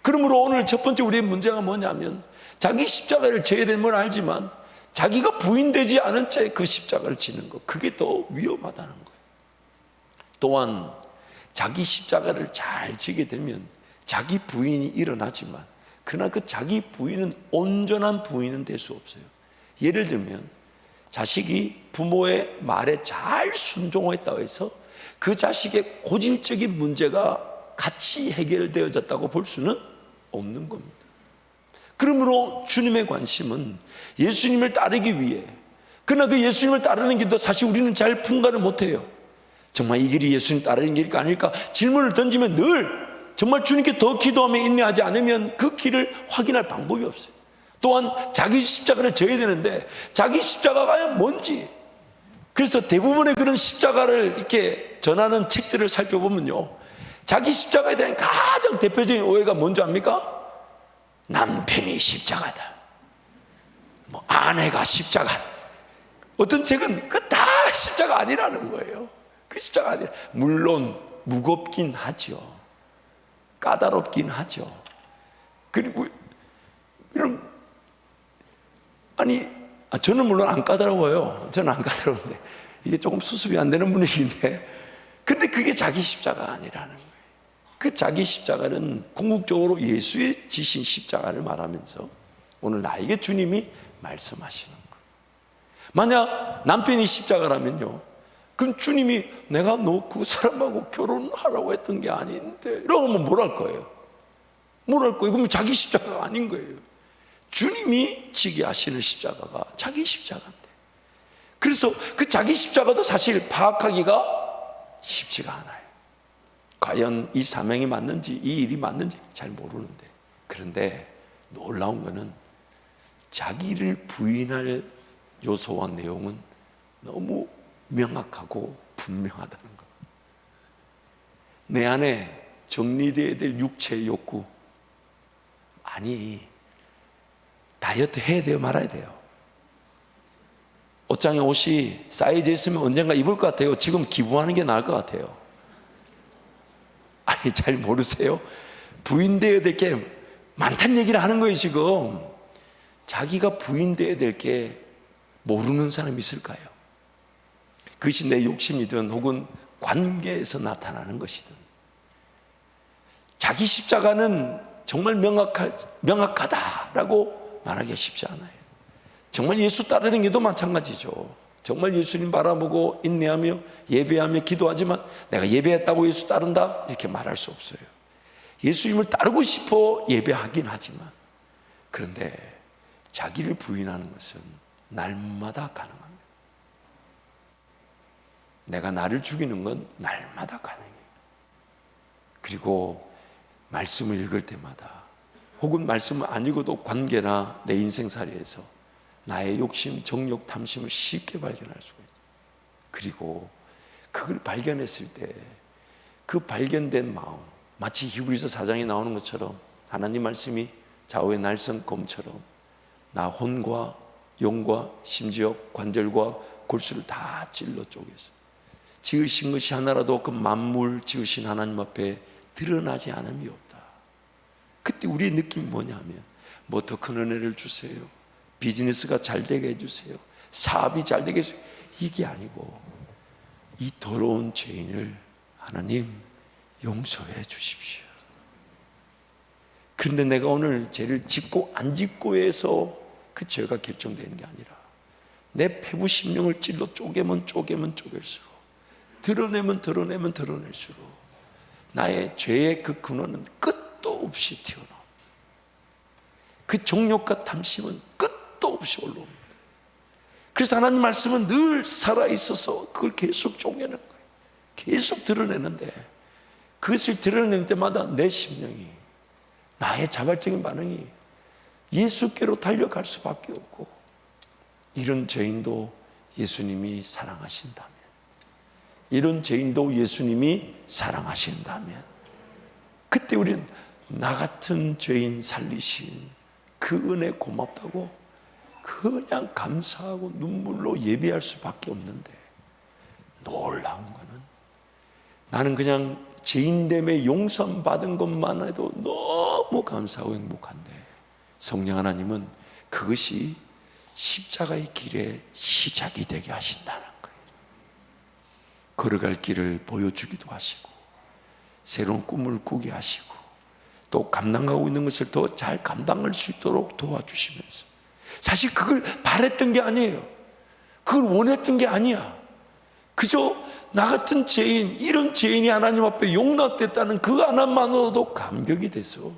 [SPEAKER 1] 그러므로 오늘 첫 번째 우리의 문제가 뭐냐면 자기 십자가를 져야 되는 건 알지만 자기가 부인되지 않은 채 그 십자가를 지는 것, 그게 더 위험하다는 거예요. 또한 자기 십자가를 잘 지게 되면 자기 부인이 일어나지만 그러나 그 자기 부인은 온전한 부인은 될 수 없어요. 예를 들면 자식이 부모의 말에 잘 순종했다고 해서 그 자식의 고질적인 문제가 같이 해결되어졌다고 볼 수는 없는 겁니다. 그러므로 주님의 관심은 예수님을 따르기 위해, 그러나 그 예수님을 따르는 길도 사실 우리는 잘 분간을 못해요. 정말 이 길이 예수님 따르는 길일까 아닐까 질문을 던지면 늘 정말 주님께 더 기도하며 인내하지 않으면 그 길을 확인할 방법이 없어요. 또한 자기 십자가를 져야 되는데 자기 십자가가 뭔지, 그래서 대부분의 그런 십자가를 이렇게 전하는 책들을 살펴보면요, 자기 십자가에 대한 가장 대표적인 오해가 뭔지 압니까? 남편이 십자가다, 뭐 아내가 십자가. 어떤 책은 그 다 십자가 아니라는 거예요. 그 십자가 아니라, 물론 무겁긴 하죠. 까다롭긴 하죠. 그리고 이런, 저는 물론 안 까다로워요. 저는 안 까다로운데 이게 조금 수습이 안 되는 분위기인데, 근데 그게 자기 십자가 아니라는 거예요. 그 자기 십자가는 궁극적으로 예수의 지신 십자가를 말하면서 오늘 나에게 주님이 말씀하시는 거예요. 만약 남편이 십자가라면요, 그럼 주님이 내가 너 그 사람하고 결혼하라고 했던 게 아닌데 이러면 뭘 할 거예요? 뭘 할 거예요? 그러면 자기 십자가가 아닌 거예요. 주님이 지게 하시는 십자가가 자기 십자가인데, 그래서 그 자기 십자가도 사실 파악하기가 쉽지가 않아요. 과연 이 사명이 맞는지, 이 일이 맞는지 잘 모르는데, 그런데 놀라운 거는 자기를 부인할 요소와 내용은 너무 명확하고 분명하다는 것. 내 안에 정리되어야 될 육체의 욕구, 다이어트 해야 돼요, 말아야 돼요? 옷장에 옷이 사이즈 있으면 언젠가 입을 것 같아요? 지금 기부하는 게 나을 것 같아요? 잘 모르세요? 부인되어야 될 게 많다는 얘기를 하는 거예요. 지금 자기가 부인되어야 될 게 모르는 사람이 있을까요? 그것이 내 욕심이든 혹은 관계에서 나타나는 것이든, 자기 십자가는 정말 명확하다라고 말하기가 쉽지 않아요. 정말 예수 따르는 게도 마찬가지죠. 정말 예수님 바라보고 인내하며 예배하며 기도하지만 내가 예배했다고 예수 따른다 이렇게 말할 수 없어요. 예수님을 따르고 싶어 예배하긴 하지만, 그런데 자기를 부인하는 것은 날마다 가능합니다. 내가 나를 죽이는 건 날마다 가능해요. 그리고 말씀을 읽을 때마다, 혹은 말씀을 안 읽어도 관계나 내 인생살이에서 나의 욕심, 정욕, 탐심을 쉽게 발견할 수가 있어요. 그리고 그걸 발견했을 때 그 발견된 마음, 마치 히브리서 4장에 나오는 것처럼 하나님 말씀이 좌우의 날선 검처럼 나 혼과 영과 심지어 관절과 골수를 다 찔러 쪼개서 지으신 것이 하나라도 그 만물 지으신 하나님 앞에 드러나지 않음이 없다. 그때 우리의 느낌이 뭐냐면, 뭐 더 큰 은혜를 주세요, 비즈니스가 잘 되게 해주세요, 사업이 잘 되게 해주세요, 이게 아니고 이 더러운 죄인을 하나님 용서해 주십시오. 그런데 내가 오늘 죄를 짓고 안 짓고 해서 그 죄가 결정되는 게 아니라 내 폐부 심령을 찔러 쪼개면 쪼갤수록, 드러내면 드러낼수록 나의 죄의 그 근원은 끝도 없이 튀어나옵니다. 그 정욕과 탐심은 끝도 없이 올라옵니다. 그래서 하나님 말씀은 늘 살아있어서 그걸 계속 쪼개는 거예요. 계속 드러내는데, 그것을 드러낼 때마다 내 심령이, 나의 자발적인 반응이 예수께로 달려갈 수밖에 없고, 이런 죄인도 예수님이 사랑하신다면, 그때 우리는 나 같은 죄인 살리신 그 은혜 고맙다고 그냥 감사하고 눈물로 예배할 수밖에 없는데, 놀라운 거는 나는 그냥 죄인됨에 용서받은 것만 해도 너무 감사하고 행복한데, 성령 하나님은 그것이 십자가의 길의 시작이 되게 하신다는 거예요. 걸어갈 길을 보여주기도 하시고, 새로운 꿈을 꾸게 하시고, 또 감당하고 있는 것을 더 잘 감당할 수 있도록 도와주시면서, 사실 그걸 바랬던 게 아니에요. 그걸 원했던 게 아니야. 그저 나 같은 죄인, 이런 죄인이 하나님 앞에 용납됐다는 그 하나만으로도 감격이 돼서,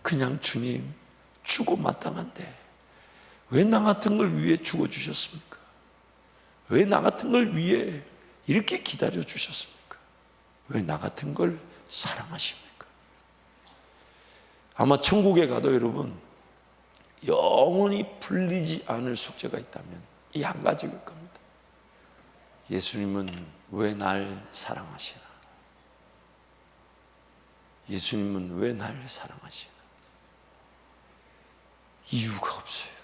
[SPEAKER 1] 그냥 주님 죽어 마땅한데 왜 나 같은 걸 위해 죽어주셨습니까? 왜 나 같은 걸 위해 이렇게 기다려 주셨습니까? 왜 나 같은 걸 사랑하십니까? 아마 천국에 가도 여러분 영원히 풀리지 않을 숙제가 있다면 이 한 가지일 겁니다. 예수님은 왜 날 사랑하시나? 예수님은 왜 날 사랑하시나? 이유가 없어요.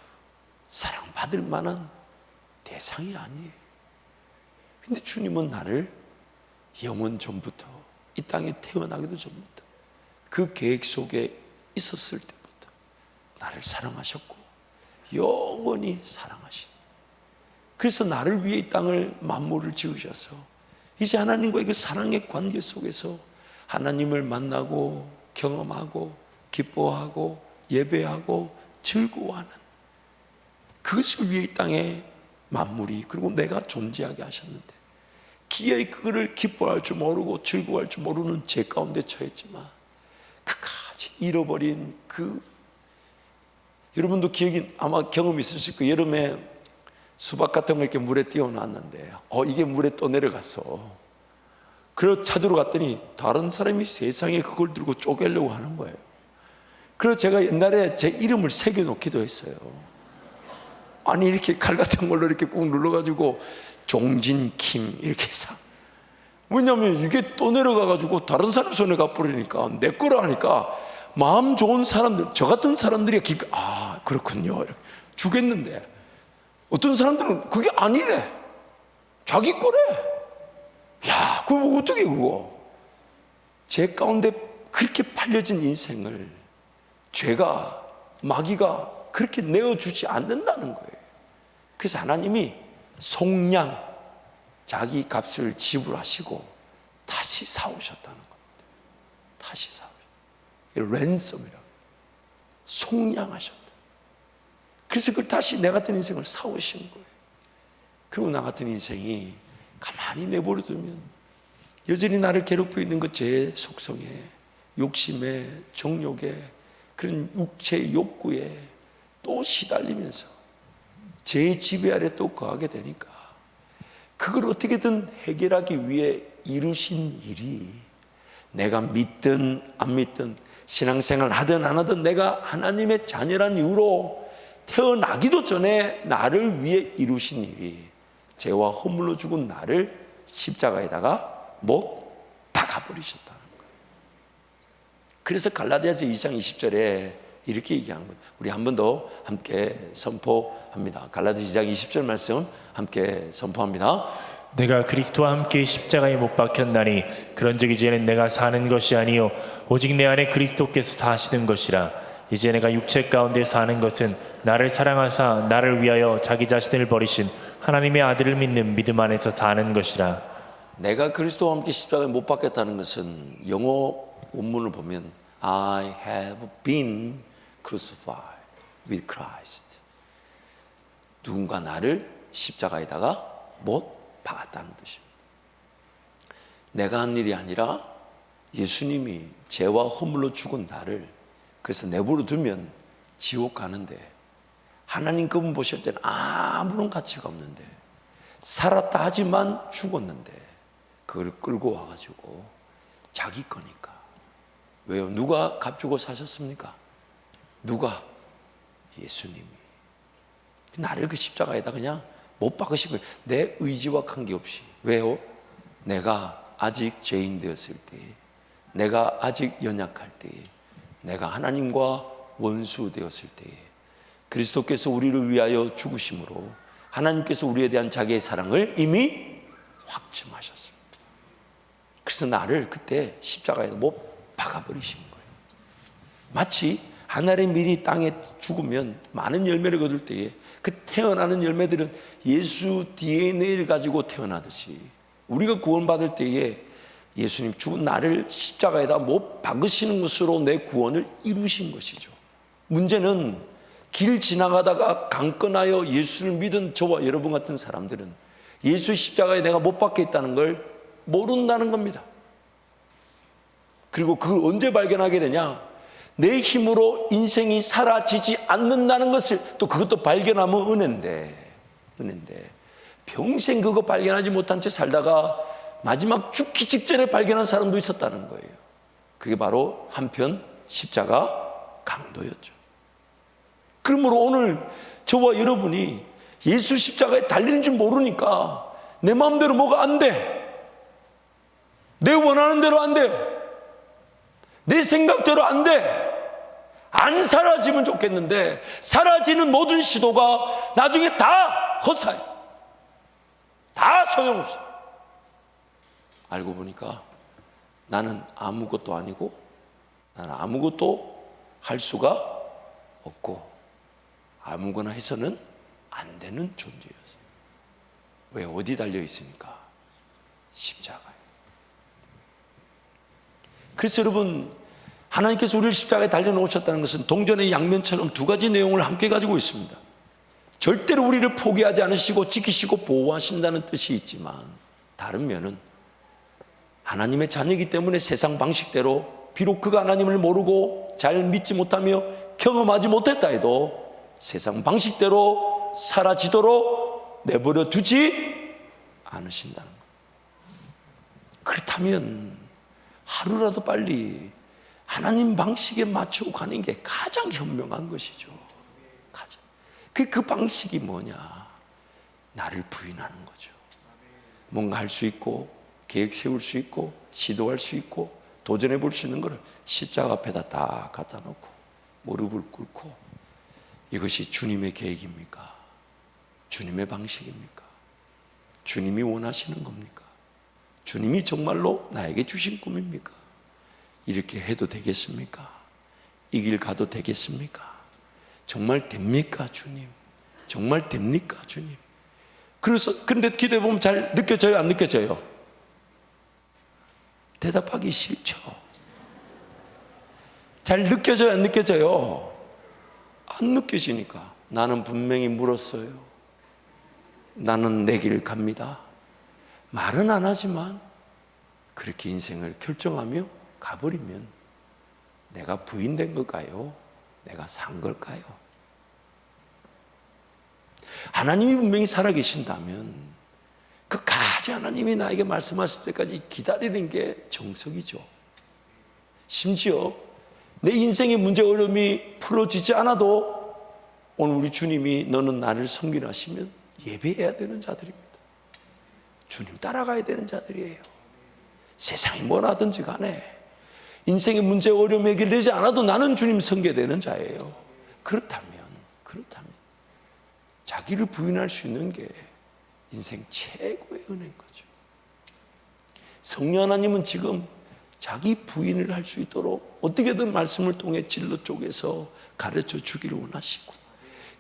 [SPEAKER 1] 사랑받을 만한 대상이 아니에요. 근데 주님은 나를 영원 전부터, 이 땅에 태어나기도 전부터, 그 계획 속에 있었을 때부터 나를 사랑하셨고 영원히 사랑하신, 그래서 나를 위해 이 땅을 만물을 지으셔서 이제 하나님과의 그 사랑의 관계 속에서 하나님을 만나고 경험하고 기뻐하고 예배하고 즐거워하는, 그것을 위해 이 땅에 만물이, 그리고 내가 존재하게 하셨는데, 기어이 그거를 기뻐할 줄 모르고 즐거워할 줄 모르는 죄 가운데 처했지만 그까지 잃어버린 그, 여러분도 기억이 아마 경험이 있으실 거예요. 여름에 수박 같은 거 이렇게 물에 띄워놨는데 이게 물에 또 내려갔어. 그래서 찾으러 갔더니 다른 사람이 세상에 그걸 들고 쪼개려고 하는 거예요. 그래서 제가 옛날에 제 이름을 새겨놓기도 했어요. 아니 이렇게 칼 같은 걸로 이렇게 꾹 눌러가지고 종진킴 이렇게 해서, 왜냐하면 이게 또 내려가가지고 다른 사람 손에 가버리니까 내 거라 하니까 마음 좋은 사람들, 저 같은 사람들이 그렇군요 이렇게 주겠는데, 어떤 사람들은 그게 아니래, 자기 거래. 야, 그거 어떻게 그거? 제 가운데 그렇게 팔려진 인생을 죄가, 마귀가 그렇게 내어주지 않는다는 거예요. 그래서 하나님이 속량, 자기 값을 지불하시고 다시 사오셨다는 겁니다. 다시 사오셨다. 랜섬이라고, 속량하셨다. 그래서 그걸 다시 내 같은 인생을 사오신 거예요. 그리고 나 같은 인생이 가만히 내버려두면 여전히 나를 괴롭히고 있는 그 죄의 속성에, 욕심에, 정욕에, 그런 육체의 욕구에 또 시달리면서 죄의 지배 아래 또 거하게 되니까, 그걸 어떻게든 해결하기 위해 이루신 일이, 내가 믿든 안 믿든, 신앙생활 하든 안 하든, 내가 하나님의 자녀란 이유로 태어나기도 전에 나를 위해 이루신 일이, 죄와 허물로 죽은 나를 십자가에다가 못 박아버리셨다는 거예요. 그래서 갈라디아서 2장 20절에 이렇게 얘기하는 거예요. 우리 한 번 더 함께 선포합니다. 갈라디아서 2장 20절 말씀 함께 선포합니다.
[SPEAKER 2] 내가 그리스도와 함께 십자가에 못 박혔나니 그런즉 이제는 내가 사는 것이 아니요 오직 내 안에 그리스도께서 사시는 것이라. 이제 내가 육체 가운데 사는 것은 나를 사랑하사 나를 위하여 자기 자신을 버리신 하나님의 아들을 믿는 믿음 안에서 사는 것이라.
[SPEAKER 1] 내가 그리스도와 함께 십자가에 못 박혔다는 것은 영어 원문을 보면 I have been crucified with Christ. 누군가 나를 십자가에다가 못 박았다는 뜻입니다. 내가 한 일이 아니라 예수님이 죄와 허물로 죽은 나를, 그래서 내버려 두면 지옥 가는데, 하나님 그분 보실 때는 아무런 가치가 없는데, 살았다 하지만 죽었는데 그걸 끌고 와가지고 자기 거니까. 왜요? 누가 값주고 사셨습니까? 누가? 예수님이. 나를 그 십자가에다 그냥 못 박으신 거예요. 내 의지와 관계없이. 왜요? 내가 아직 죄인 되었을 때, 내가 아직 연약할 때, 내가 하나님과 원수 되었을 때에 그리스도께서 우리를 위하여 죽으심으로 하나님께서 우리에 대한 자기의 사랑을 이미 확증하셨습니다. 그래서 나를 그때 십자가에 못 박아버리신 거예요. 마치 한 알의 밀이 땅에 죽으면 많은 열매를 거둘 때에 그 태어나는 열매들은 예수 DNA를 가지고 태어나듯이 우리가 구원받을 때에 예수님 죽은 나를 십자가에다 못 박으시는 것으로 내 구원을 이루신 것이죠. 문제는 길 지나가다가 강건하여 예수를 믿은 저와 여러분 같은 사람들은 예수 십자가에 내가 못 박혀 있다는 걸 모른다는 겁니다. 그리고 그걸 언제 발견하게 되냐? 내 힘으로 인생이 사라지지 않는다는 것을 또 그것도 발견하면 은혜인데 평생 그거 발견하지 못한 채 살다가 마지막 죽기 직전에 발견한 사람도 있었다는 거예요. 그게 바로 한편 십자가 강도였죠. 그러므로 오늘 저와 여러분이 예수 십자가에 달리는 줄 모르니까 내 마음대로 뭐가 안 돼. 내 원하는 대로 안 돼. 내 생각대로 안 돼. 안 사라지면 좋겠는데 사라지는 모든 시도가 나중에 다 헛사예요. 다 소용없어. 알고 보니까 나는 아무것도 아니고 나는 아무것도 할 수가 없고 아무거나 해서는 안 되는 존재였어요. 왜? 어디 달려 있으니까? 십자가에. 그래서 여러분, 하나님께서 우리를 십자가에 달려놓으셨다는 것은 동전의 양면처럼 두 가지 내용을 함께 가지고 있습니다. 절대로 우리를 포기하지 않으시고 지키시고 보호하신다는 뜻이 있지만 다른 면은 하나님의 자녀이기 때문에 세상 방식대로 비록 그가 하나님을 모르고 잘 믿지 못하며 경험하지 못했다 해도 세상 방식대로 사라지도록 내버려 두지 않으신다는 것. 그렇다면 하루라도 빨리 하나님 방식에 맞추고 가는 게 가장 현명한 것이죠. 가장. 그 방식이 뭐냐? 나를 부인하는 거죠. 뭔가 할 수 있고 계획 세울 수 있고 시도할 수 있고 도전해 볼 수 있는 것을 십자가 앞에다 다 갖다 놓고 무릎을 꿇고 이것이 주님의 계획입니까? 주님의 방식입니까? 주님이 원하시는 겁니까? 주님이 정말로 나에게 주신 꿈입니까? 이렇게 해도 되겠습니까? 이 길 가도 되겠습니까? 정말 됩니까, 주님? 정말 됩니까, 주님? 그런데 기도해 보면 잘 느껴져요, 안 느껴져요? 대답하기 싫죠. 잘 느껴져요, 안 느껴져요? 안 느껴지니까 나는 분명히 물었어요. 나는 내 길 갑니다. 말은 안 하지만 그렇게 인생을 결정하며 가버리면 내가 부인된 걸까요? 내가 산 걸까요? 하나님이 분명히 살아계신다면 끝까지 하나님이 나에게 말씀하실 때까지 기다리는 게 정석이죠. 심지어 내 인생의 문제 어려움이 풀어지지 않아도 오늘 우리 주님이 너는 나를 섬기라 하시면 예배해야 되는 자들입니다. 주님 따라가야 되는 자들이에요. 세상이 뭘 하든지 간에 인생의 문제 어려움 해결되지 않아도 나는 주님 섬겨되는 자예요. 그렇다면 자기를 부인할 수 있는 게 인생 최고의 은혜인 거죠. 성령 하나님은 지금 자기 부인을 할 수 있도록 어떻게든 말씀을 통해 진로 쪽에서 가르쳐 주기를 원하시고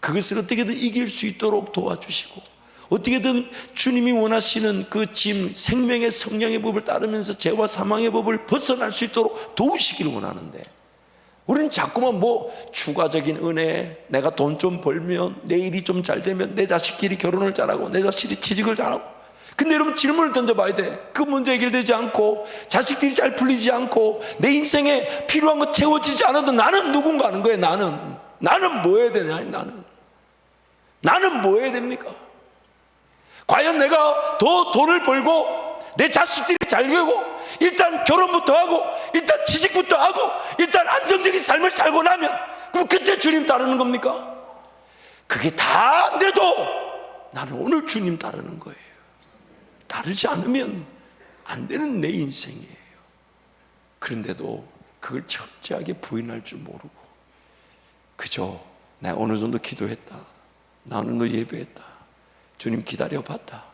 [SPEAKER 1] 그것을 어떻게든 이길 수 있도록 도와주시고 어떻게든 주님이 원하시는 그 짐, 생명의 성령의 법을 따르면서 죄와 사망의 법을 벗어날 수 있도록 도우시기를 원하는데 우리는 자꾸만 추가적인 은혜, 내가 돈 좀 벌면 내 일이 좀 잘 되면 내 자식끼리 결혼을 잘하고 내 자식이 취직을 잘하고 근데 여러분 질문을 던져봐야 돼. 그 문제 해결되지 않고 자식들이 잘 풀리지 않고 내 인생에 필요한 거 채워지지 않아도 나는 누군가 하는 거예요. 나는 뭐 해야 되냐? 나는 뭐 해야 됩니까? 과연 내가 더 돈을 벌고 내 자식들이 잘 되고 일단 결혼부터 하고 일단 취직부터 하고 일단 안정적인 삶을 살고 나면 그럼 그때 주님 따르는 겁니까? 그게 다 안 돼도 나는 오늘 주님 따르는 거예요. 따르지 않으면 안 되는 내 인생이에요. 그런데도 그걸 철저하게 부인할 줄 모르고 그죠? 내가 어느 정도 기도했다. 나 어느 정도 예배했다. 주님 기다려봤다.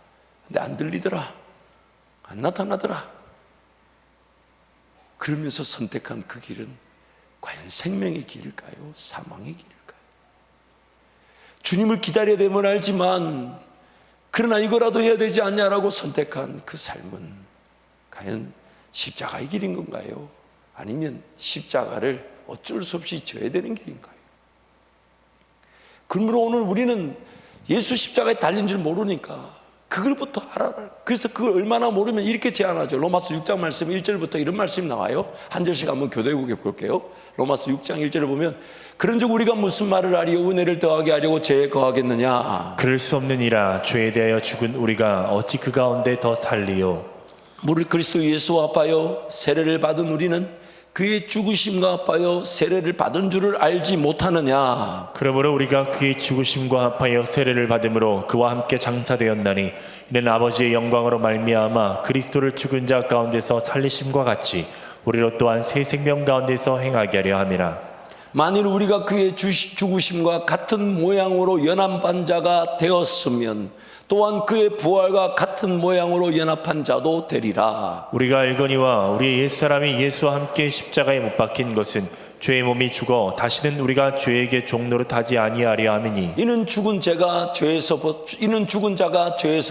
[SPEAKER 1] 근데 안 들리더라. 안 나타나더라. 그러면서 선택한 그 길은 과연 생명의 길일까요? 사망의 길일까요? 주님을 기다려야 되면 알지만 그러나 이거라도 해야 되지 않냐라고 선택한 그 삶은 과연 십자가의 길인 건가요? 아니면 십자가를 어쩔 수 없이 져야 되는 길인가요? 그러므로 오늘 우리는 예수 십자가에 달린 줄 모르니까 그걸부터 알아라. 그래서 그걸 얼마나 모르면 이렇게 제안하죠. 로마서 6장 말씀 1절부터 이런 말씀이 나와요. 한 절씩 한번 교도해보게 볼게요. 로마서 6장 1절을 보면 그런즉 우리가 무슨 말을 하리요? 은혜를 더하게 하려고 죄에 거하겠느냐?
[SPEAKER 2] 그럴 수 없느니라. 죄에 대하여 죽은 우리가 어찌 그 가운데 더 살리요?
[SPEAKER 1] 무릇 그리스도 예수와 합하여 세례를 받은 우리는 그의 죽으심과 합하여 세례를 받은 줄을 알지 못하느냐?
[SPEAKER 2] 그러므로 우리가 그의 죽으심과 합하여 세례를 받음으로 그와 함께 장사되었나니 이는 아버지의 영광으로 말미암아 그리스도를 죽은 자 가운데서 살리심과 같이 우리로 또한 새 생명 가운데서 행하게 하려 함이라.
[SPEAKER 1] 만일 우리가 그의 죽으심과 같은 모양으로 연합한 자가 되었으면 또한 그의 부활과 같은 모양으로 연합한 자도 되리라.
[SPEAKER 2] 우리가 알거니와 우리의 옛사람이 예수와 함께 십자가에 못 박힌 것은 죄의 몸이 죽어 다시는 우리가 죄에게 종노릇하지 아니하려 함이니
[SPEAKER 1] 이는 죽은 자가 죄에서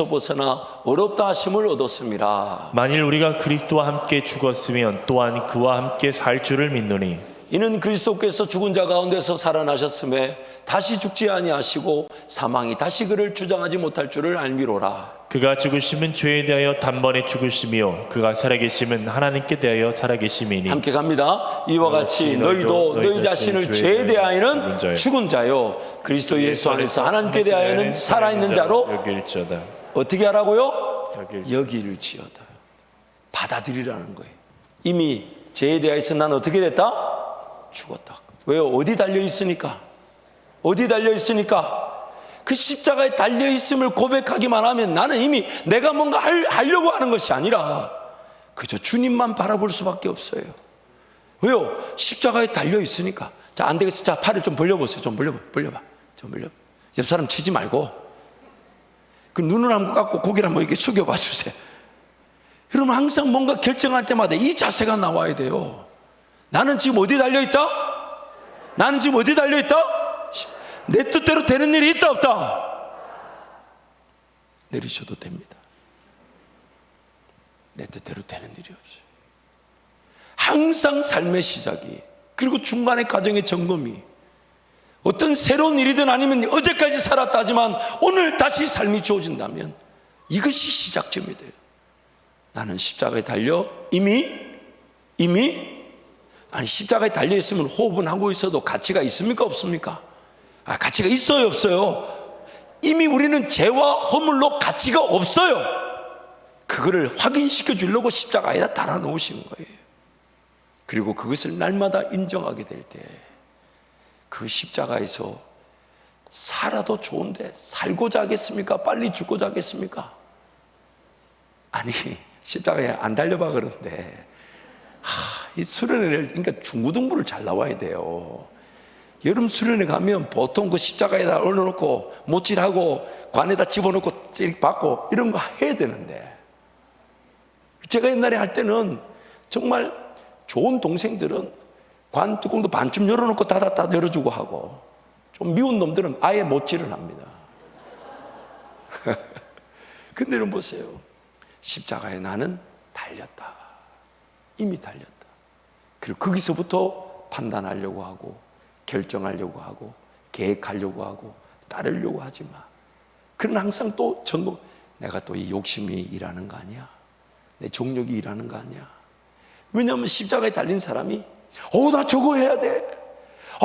[SPEAKER 1] 벗어나 어렵다 하심을 얻었음이라.
[SPEAKER 2] 만일 우리가 그리스도와 함께 죽었으면 또한 그와 함께 살 줄을 믿노니
[SPEAKER 1] 이는 그리스도께서 죽은 자 가운데서 살아나셨음에 다시 죽지 아니하시고 사망이 다시 그를 주장하지 못할 줄을 알미로라.
[SPEAKER 2] 그가 죽으심은 죄에 대하여 단번에 죽으심이요 그가 살아계심은 하나님께 대하여 살아계심이니.
[SPEAKER 1] 함께 갑니다. 이와 같이 너희도 너희 자신을 죄에 대하여는 죽은 자요 그리스도 예수 안에서 하나님께 대하여는 살아있는 자로
[SPEAKER 2] 여길지어다.
[SPEAKER 1] 어떻게 하라고요? 여길지어다. 받아들이라는 거예요. 이미 죄에 대하여서 난 어떻게 됐다? 죽었다. 왜요? 어디 달려 있으니까? 어디 달려 있으니까? 그 십자가에 달려 있음을 고백하기만 하면 나는 이미 내가 뭔가 하려고 하는 것이 아니라 그저 주님만 바라볼 수밖에 없어요. 왜요? 십자가에 달려 있으니까. 자, 안 되겠어. 자, 팔을 좀 벌려보세요. 좀 벌려봐. 옆 사람 치지 말고 그 눈을 한번 감고 고개를 한번 이렇게 숙여봐 주세요. 여러분 항상 뭔가 결정할 때마다 이 자세가 나와야 돼요. 나는 지금 어디 달려있다? 나는 지금 어디 달려있다? 내 뜻대로 되는 일이 있다 없다? 내리셔도 됩니다. 내 뜻대로 되는 일이 없어요. 항상 삶의 시작이 그리고 중간의 과정의 점검이 어떤 새로운 일이든 아니면 어제까지 살았다 하지만 오늘 다시 삶이 주어진다면 이것이 시작점이 돼요. 나는 십자가에 달려 이미 아니 십자가에 달려있으면 호흡은 하고 있어도 가치가 있습니까 없습니까? 가치가 있어요 없어요? 이미 우리는 죄와 허물로 가치가 없어요. 그거를 확인시켜 주려고 십자가에다 달아놓으신 거예요. 그리고 그것을 날마다 인정하게 될 때 그 십자가에서 살아도 좋은데 살고자 하겠습니까? 빨리 죽고자 하겠습니까? 아니 십자가에 안 달려봐 그런데 이 수련회를 그러니까 중고등부를 잘 나와야 돼요. 여름 수련회 가면 보통 그 십자가에다 올려놓고 못질하고 관에다 집어넣고 받고 이런 거 해야 되는데 제가 옛날에 할 때는 정말 좋은 동생들은 관 뚜껑도 반쯤 열어놓고 닫았다 열어주고 하고 좀 미운 놈들은 아예 못질을 합니다. 근데 여러분 보세요. 십자가에 나는 달렸다. 이미 달렸다. 그리고 거기서부터 판단하려고 하고 결정하려고 하고 계획하려고 하고 따르려고 하지 마. 그러나 항상 또 점검. 내가 또 이 욕심이 일하는 거 아니야? 내 정욕이 일하는 거 아니야? 왜냐하면 십자가에 달린 사람이 나 저거 해야 돼.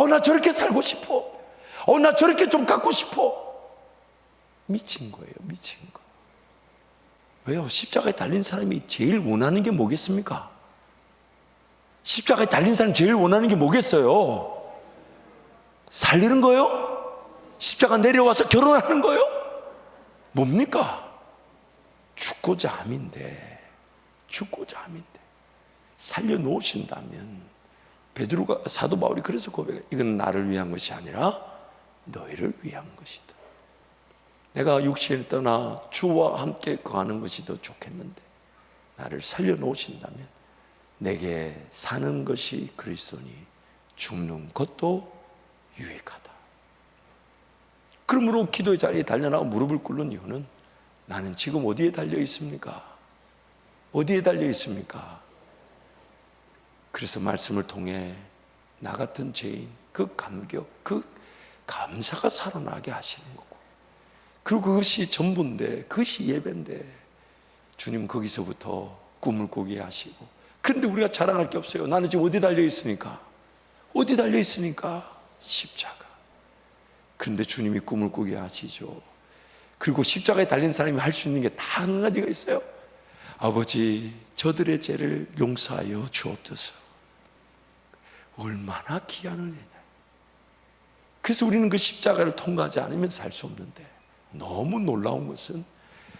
[SPEAKER 1] 나 저렇게 살고 싶어. 나 저렇게 좀 갖고 싶어. 미친 거예요. 미친 거. 왜요? 십자가에 달린 사람이 제일 원하는 게 뭐겠습니까? 십자가에 달린 사람이 제일 원하는 게 뭐겠어요? 살리는 거요? 십자가 내려와서 결혼하는 거요? 뭡니까? 죽고자 함인데 살려놓으신다면 베드로가, 사도 바울이 그래서 고백해. 이건 나를 위한 것이 아니라 너희를 위한 것이다. 내가 육신을 떠나 주와 함께 거하는 것이 더 좋겠는데 나를 살려놓으신다면 내게 사는 것이 그리스도니 죽는 것도 유익하다. 그러므로 기도의 자리에 달려나가 무릎을 꿇는 이유는 나는 지금 어디에 달려 있습니까? 어디에 달려 있습니까? 그래서 말씀을 통해 나 같은 죄인 그 감격, 그 감사가 살아나게 하시는 거고, 그리고 그것이 전부인데, 그것이 예배인데 주님 거기서부터 꿈을 꾸게 하시고. 그런데 우리가 자랑할 게 없어요. 나는 지금 어디 달려 있습니까? 어디 달려 있습니까? 십자가. 그런데 주님이 꿈을 꾸게 하시죠. 그리고 십자가에 달린 사람이 할 수 있는 게 다 한 가지가 있어요. 아버지, 저들의 죄를 용서하여 주옵소서. 얼마나 귀한 은혜냐. 그래서 우리는 그 십자가를 통과하지 않으면 살 수 없는데, 너무 놀라운 것은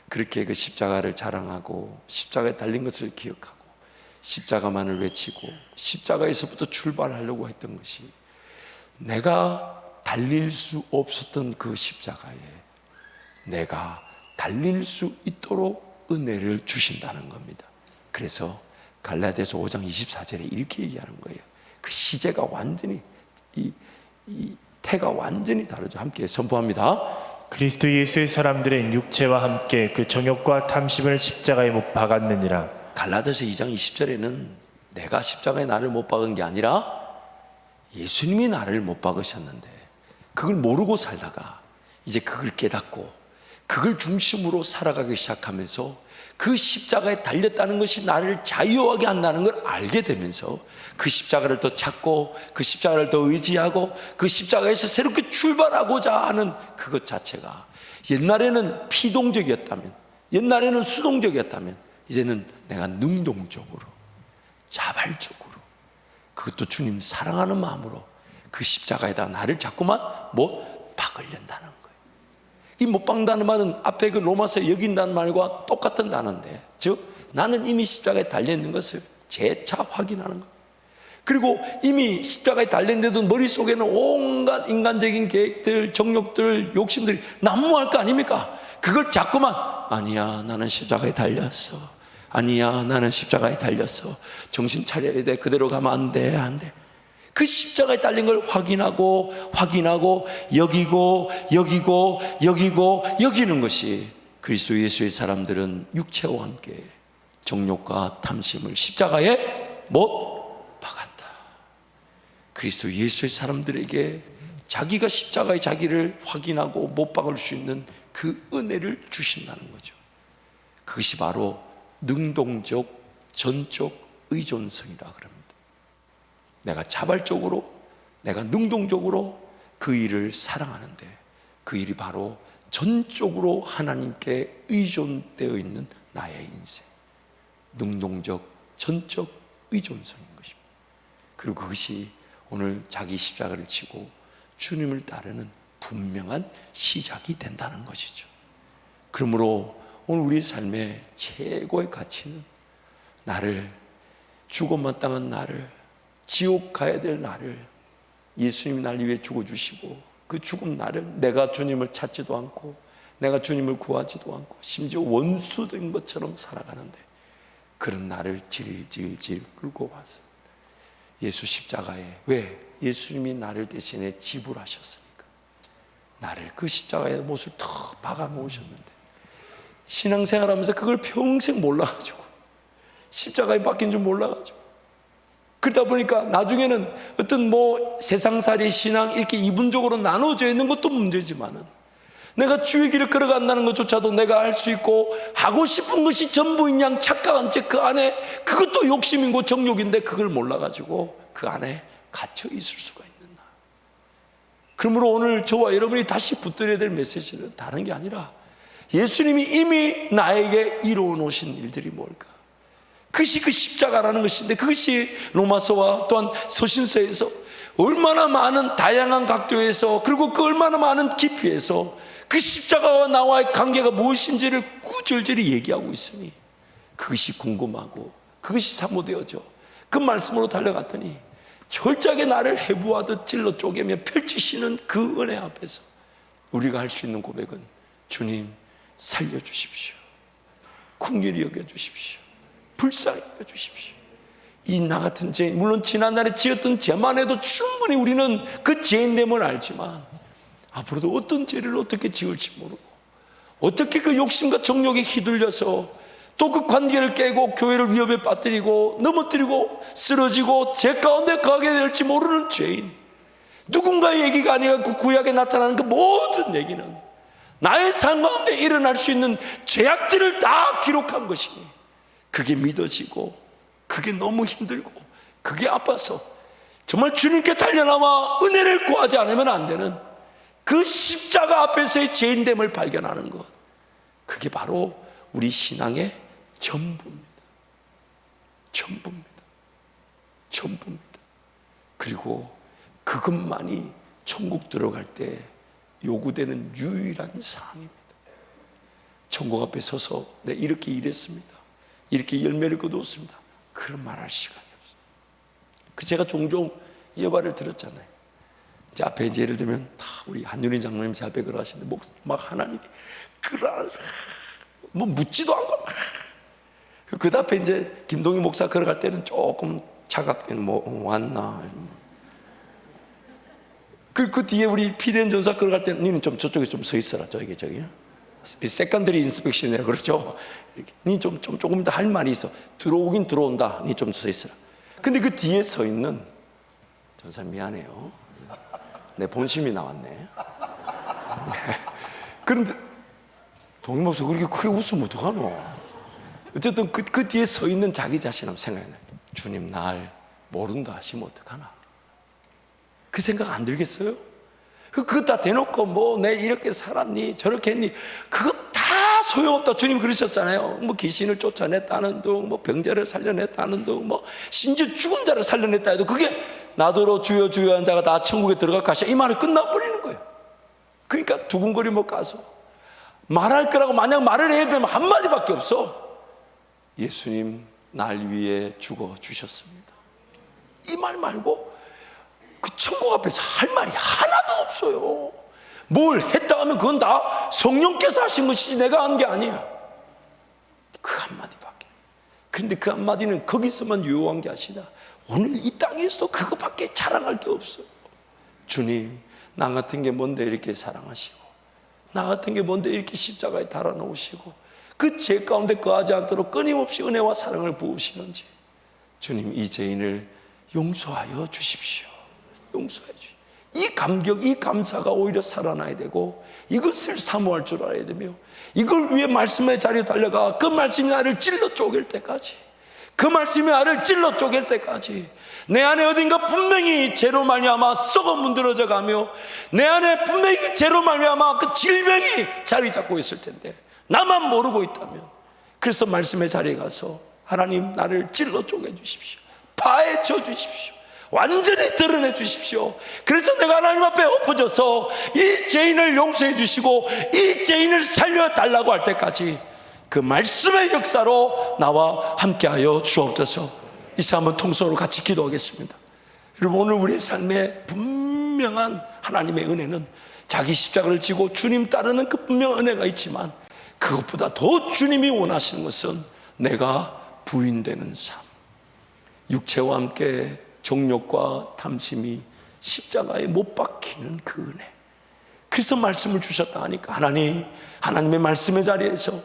[SPEAKER 1] 그렇게 그 십자가를 자랑하고 십자가에 달린 것을 기억하고 십자가만을 외치고 십자가에서부터 출발하려고 했던 것이, 내가 달릴 수 없었던 그 십자가에 내가 달릴 수 있도록 은혜를 주신다는 겁니다. 그래서 갈라디아서 5장 24절에 이렇게 얘기하는 거예요. 그 시제가 완전히, 이 태가 완전히 다르죠. 함께 선포합니다.
[SPEAKER 2] 그리스도 예수의 사람들은 육체와 함께 그 정욕과 탐심을 십자가에 못 박았느니라.
[SPEAKER 1] 갈라디아서 2장 20절에는 내가 십자가에 나를 못 박은 게 아니라 예수님이 나를 못 박으셨는데, 그걸 모르고 살다가 이제 그걸 깨닫고 그걸 중심으로 살아가기 시작하면서 그 십자가에 달렸다는 것이 나를 자유하게 한다는 걸 알게 되면서 그 십자가를 더 찾고 그 십자가를 더 의지하고 그 십자가에서 새롭게 출발하고자 하는 그것 자체가, 옛날에는 피동적이었다면, 옛날에는 수동적이었다면, 이제는 내가 능동적으로, 자발적으로, 그것도 주님 사랑하는 마음으로 그 십자가에다 나를 자꾸만 못 박으려다는 거예요. 이 못 박는다는 말은 앞에 그 로마서 여긴다는 말과 똑같은 단어인데, 즉 나는 이미 십자가에 달려있는 것을 재차 확인하는 거예요. 그리고 이미 십자가에 달렸는데도 머릿속에는 온갖 인간적인 계획들, 정욕들, 욕심들이 난무할 거 아닙니까? 그걸 자꾸만, 아니야, 나는 십자가에 달렸어. 아니야, 나는 십자가에 달렸어. 정신 차려야 돼. 그대로 가면 안 돼, 안 돼. 그 십자가에 달린 걸 확인하고 여기고 여기는 것이, 그리스도 예수의 사람들은 육체와 함께 정욕과 탐심을 십자가에 못 박았다. 그리스도 예수의 사람들에게 자기가 십자가의 자기를 확인하고 못 박을 수 있는 그 은혜를 주신다는 거죠. 그것이 바로 능동적, 전적 의존성이라 그럽니다. 내가 자발적으로, 내가 능동적으로 그 일을 사랑하는데, 그 일이 바로 전적으로 하나님께 의존되어 있는 나의 인생, 능동적, 전적 의존성인 것입니다. 그리고 그것이 오늘 자기 십자가를 지고 주님을 따르는 분명한 시작이 된다는 것이죠. 그러므로 오늘 우리의 삶의 최고의 가치는, 나를, 죽어 마땅한 나를, 지옥 가야 될 나를 예수님이 날 위해 죽어주시고, 그 죽음 나를 내가 주님을 찾지도 않고 내가 주님을 구하지도 않고 심지어 원수된 것처럼 살아가는데, 그런 나를 질질 끌고 와서 예수 십자가에, 왜? 예수님이 나를 대신에 지불하셨으니까. 나를 그 십자가의 못을 턱 박아 놓으셨는데, 신앙생활하면서 그걸 평생 몰라가지고, 십자가에 박힌 줄 몰라가지고, 그러다 보니까 나중에는 어떤 세상살이, 신앙 이렇게 이분적으로 나눠져 있는 것도 문제지만은, 내가 주의 길을 걸어간다는 것조차도 내가 알 수 있고 하고 싶은 것이 전부인 양 착각한 채 그 안에, 그것도 욕심이고 정욕인데 그걸 몰라가지고 그 안에 갇혀 있을 수가 있는 나. 그러므로 오늘 저와 여러분이 다시 붙들어야 될 메시지는 다른 게 아니라, 예수님이 이미 나에게 이루어 놓으신 일들이 뭘까? 그것이 그 십자가라는 것인데, 그것이 로마서와 또한 서신서에서 얼마나 많은 다양한 각도에서, 그리고 그 얼마나 많은 깊이에서 그 십자가와 나와의 관계가 무엇인지를 구절절히 얘기하고 있으니, 그것이 궁금하고 그것이 사모되어져 그 말씀으로 달려갔더니 철저하게 나를 해부하듯 찔러 쪼개며 펼치시는 그 은혜 앞에서 우리가 할 수 있는 고백은 주님 살려주십시오. 긍휼히 여겨주십시오. 불쌍히 여겨주십시오. 이 나 같은 죄인, 물론 지난날에 지었던 죄만 해도 충분히 우리는 그 죄인됨을 알지만 앞으로도 어떤 죄를 어떻게 지을지 모르고 어떻게 그 욕심과 정욕에 휘둘려서 또 그 관계를 깨고 교회를 위협에 빠뜨리고 넘어뜨리고 쓰러지고 죄 가운데 가게 될지 모르는 죄인, 누군가의 얘기가 아니라 그 구약에 나타나는 그 모든 얘기는 나의 삶 가운데 일어날 수 있는 죄악들을 다 기록한 것이니 그게 믿어지고 그게 너무 힘들고 그게 아파서 정말 주님께 달려나와 은혜를 구하지 않으면 안 되는 그 십자가 앞에서의 죄인됨을 발견하는 것, 그게 바로 우리 신앙의 전부입니다. 전부입니다. 전부입니다. 그리고 그것만이 천국 들어갈 때 요구되는 유일한 사항입니다. 천국 앞에 서서 네, 이렇게 일했습니다, 이렇게 열매를 거두었습니다, 그런 말할 시간이 없어요. 그 제가 종종 이 여발을 들었잖아요. 제 앞에 이제 예를 들면 다 우리 한윤희 장로님 제 앞에 그러시는데 막 하나님이 그러 뭐 묻지도 않고 막 그 앞에 이제 김동희 목사 걸어갈 때는 조금 차갑게 왔나. 그 뒤에 우리 피디엔 전사 걸어갈 때는 니는 좀 저쪽에 좀 서 있어라. 저기요. 세컨더리 인스펙션이라고 그러죠. 니 조금 더 할 말이 있어. 들어오긴 들어온다. 니 좀 서 있어라. 근데 그 뒤에 서 있는 전사 미안해요. 내 본심이 나왔네. 그런데 동희 목사 그렇게 크게 웃으면 어떡하노? 어쨌든 그 뒤에 서 있는 자기 자신 한번 생각해. 주님 날 모른다 하시면 어떡하나? 그 생각 안 들겠어요? 그거 다 대놓고 내 이렇게 살았니 저렇게 했니, 그거 다 소용없다. 주님 그러셨잖아요. 귀신을 쫓아냈다는 둥, 병자를 살려냈다는 둥, 심지어 죽은 자를 살려냈다 해도 그게 나더러 주여 주여 한 자가 다 천국에 들어갈 것이야, 이 말이 끝나버리는 거예요. 그러니까 두근거리며 가서 말할 거라고 만약 말을 해야 되면 한마디밖에 없어. 예수님 날 위해 죽어 주셨습니다. 이 말 말고 그 천국 앞에서 할 말이 하나도 없어요. 뭘 했다 하면 그건 다 성령께서 하신 것이지 내가 한 게 아니야. 그 한마디밖에. 그런데 그 한마디는 거기서만 유효한 게 아니라 오늘 이 땅에서도 그거밖에 자랑할 게 없어요. 주님 나 같은 게 뭔데 이렇게 사랑하시고, 나 같은 게 뭔데 이렇게 십자가에 달아놓으시고 그 죄 가운데 거하지 않도록 끊임없이 은혜와 사랑을 부으시는지, 주님 이 죄인을 용서하여 주십시오. 용서해 주십시오. 이 감격, 이 감사가 오히려 살아나야 되고 이것을 사모할 줄 알아야 되며, 이걸 위해 말씀의 자리에 달려가 그 말씀이 나를 찔러 쪼갤 때까지, 그 말씀이 나를 찔러 쪼갤 때까지 내 안에 어딘가 분명히 죄로 말미암아 썩어 문드러져 가며 내 안에 분명히 죄로 말미암아 그 질병이 자리 잡고 있을 텐데 나만 모르고 있다면, 그래서 말씀의 자리에 가서 하나님 나를 찔러 쪼개 주십시오. 파헤쳐 주십시오. 완전히 드러내 주십시오. 그래서 내가 하나님 앞에 엎어져서 이 죄인을 용서해 주시고 이 죄인을 살려달라고 할 때까지 그 말씀의 역사로 나와 함께하여 주옵소서. 이제 한번 통성으로 같이 기도하겠습니다. 여러분 오늘 우리의 삶에 분명한 하나님의 은혜는 자기 십자가를 지고 주님 따르는 그 분명한 은혜가 있지만, 그것보다 더 주님이 원하시는 것은 내가 부인되는 삶, 육체와 함께 정욕과 탐심이 십자가에 못 박히는 그 은혜. 그래서 말씀을 주셨다 하니까 하나님의 말씀의 자리에서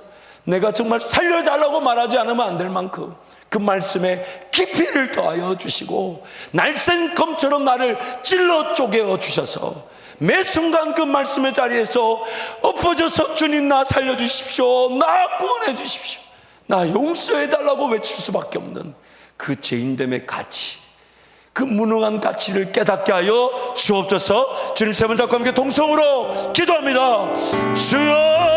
[SPEAKER 1] 내가 정말 살려달라고 말하지 않으면 안 될 만큼 그 말씀에 깊이를 더하여 주시고 날쌘 검처럼 나를 찔러 쪼개어 주셔서 매 순간 그 말씀의 자리에서 엎어져서 주님 나 살려주십시오, 나 구원해 주십시오, 나 용서해달라고 외칠 수밖에 없는 그 죄인됨의 가치, 그 무능한 가치를 깨닫게 하여 주옵소서. 주님 세 번 잡고 함께 동성으로 기도합니다. 주여.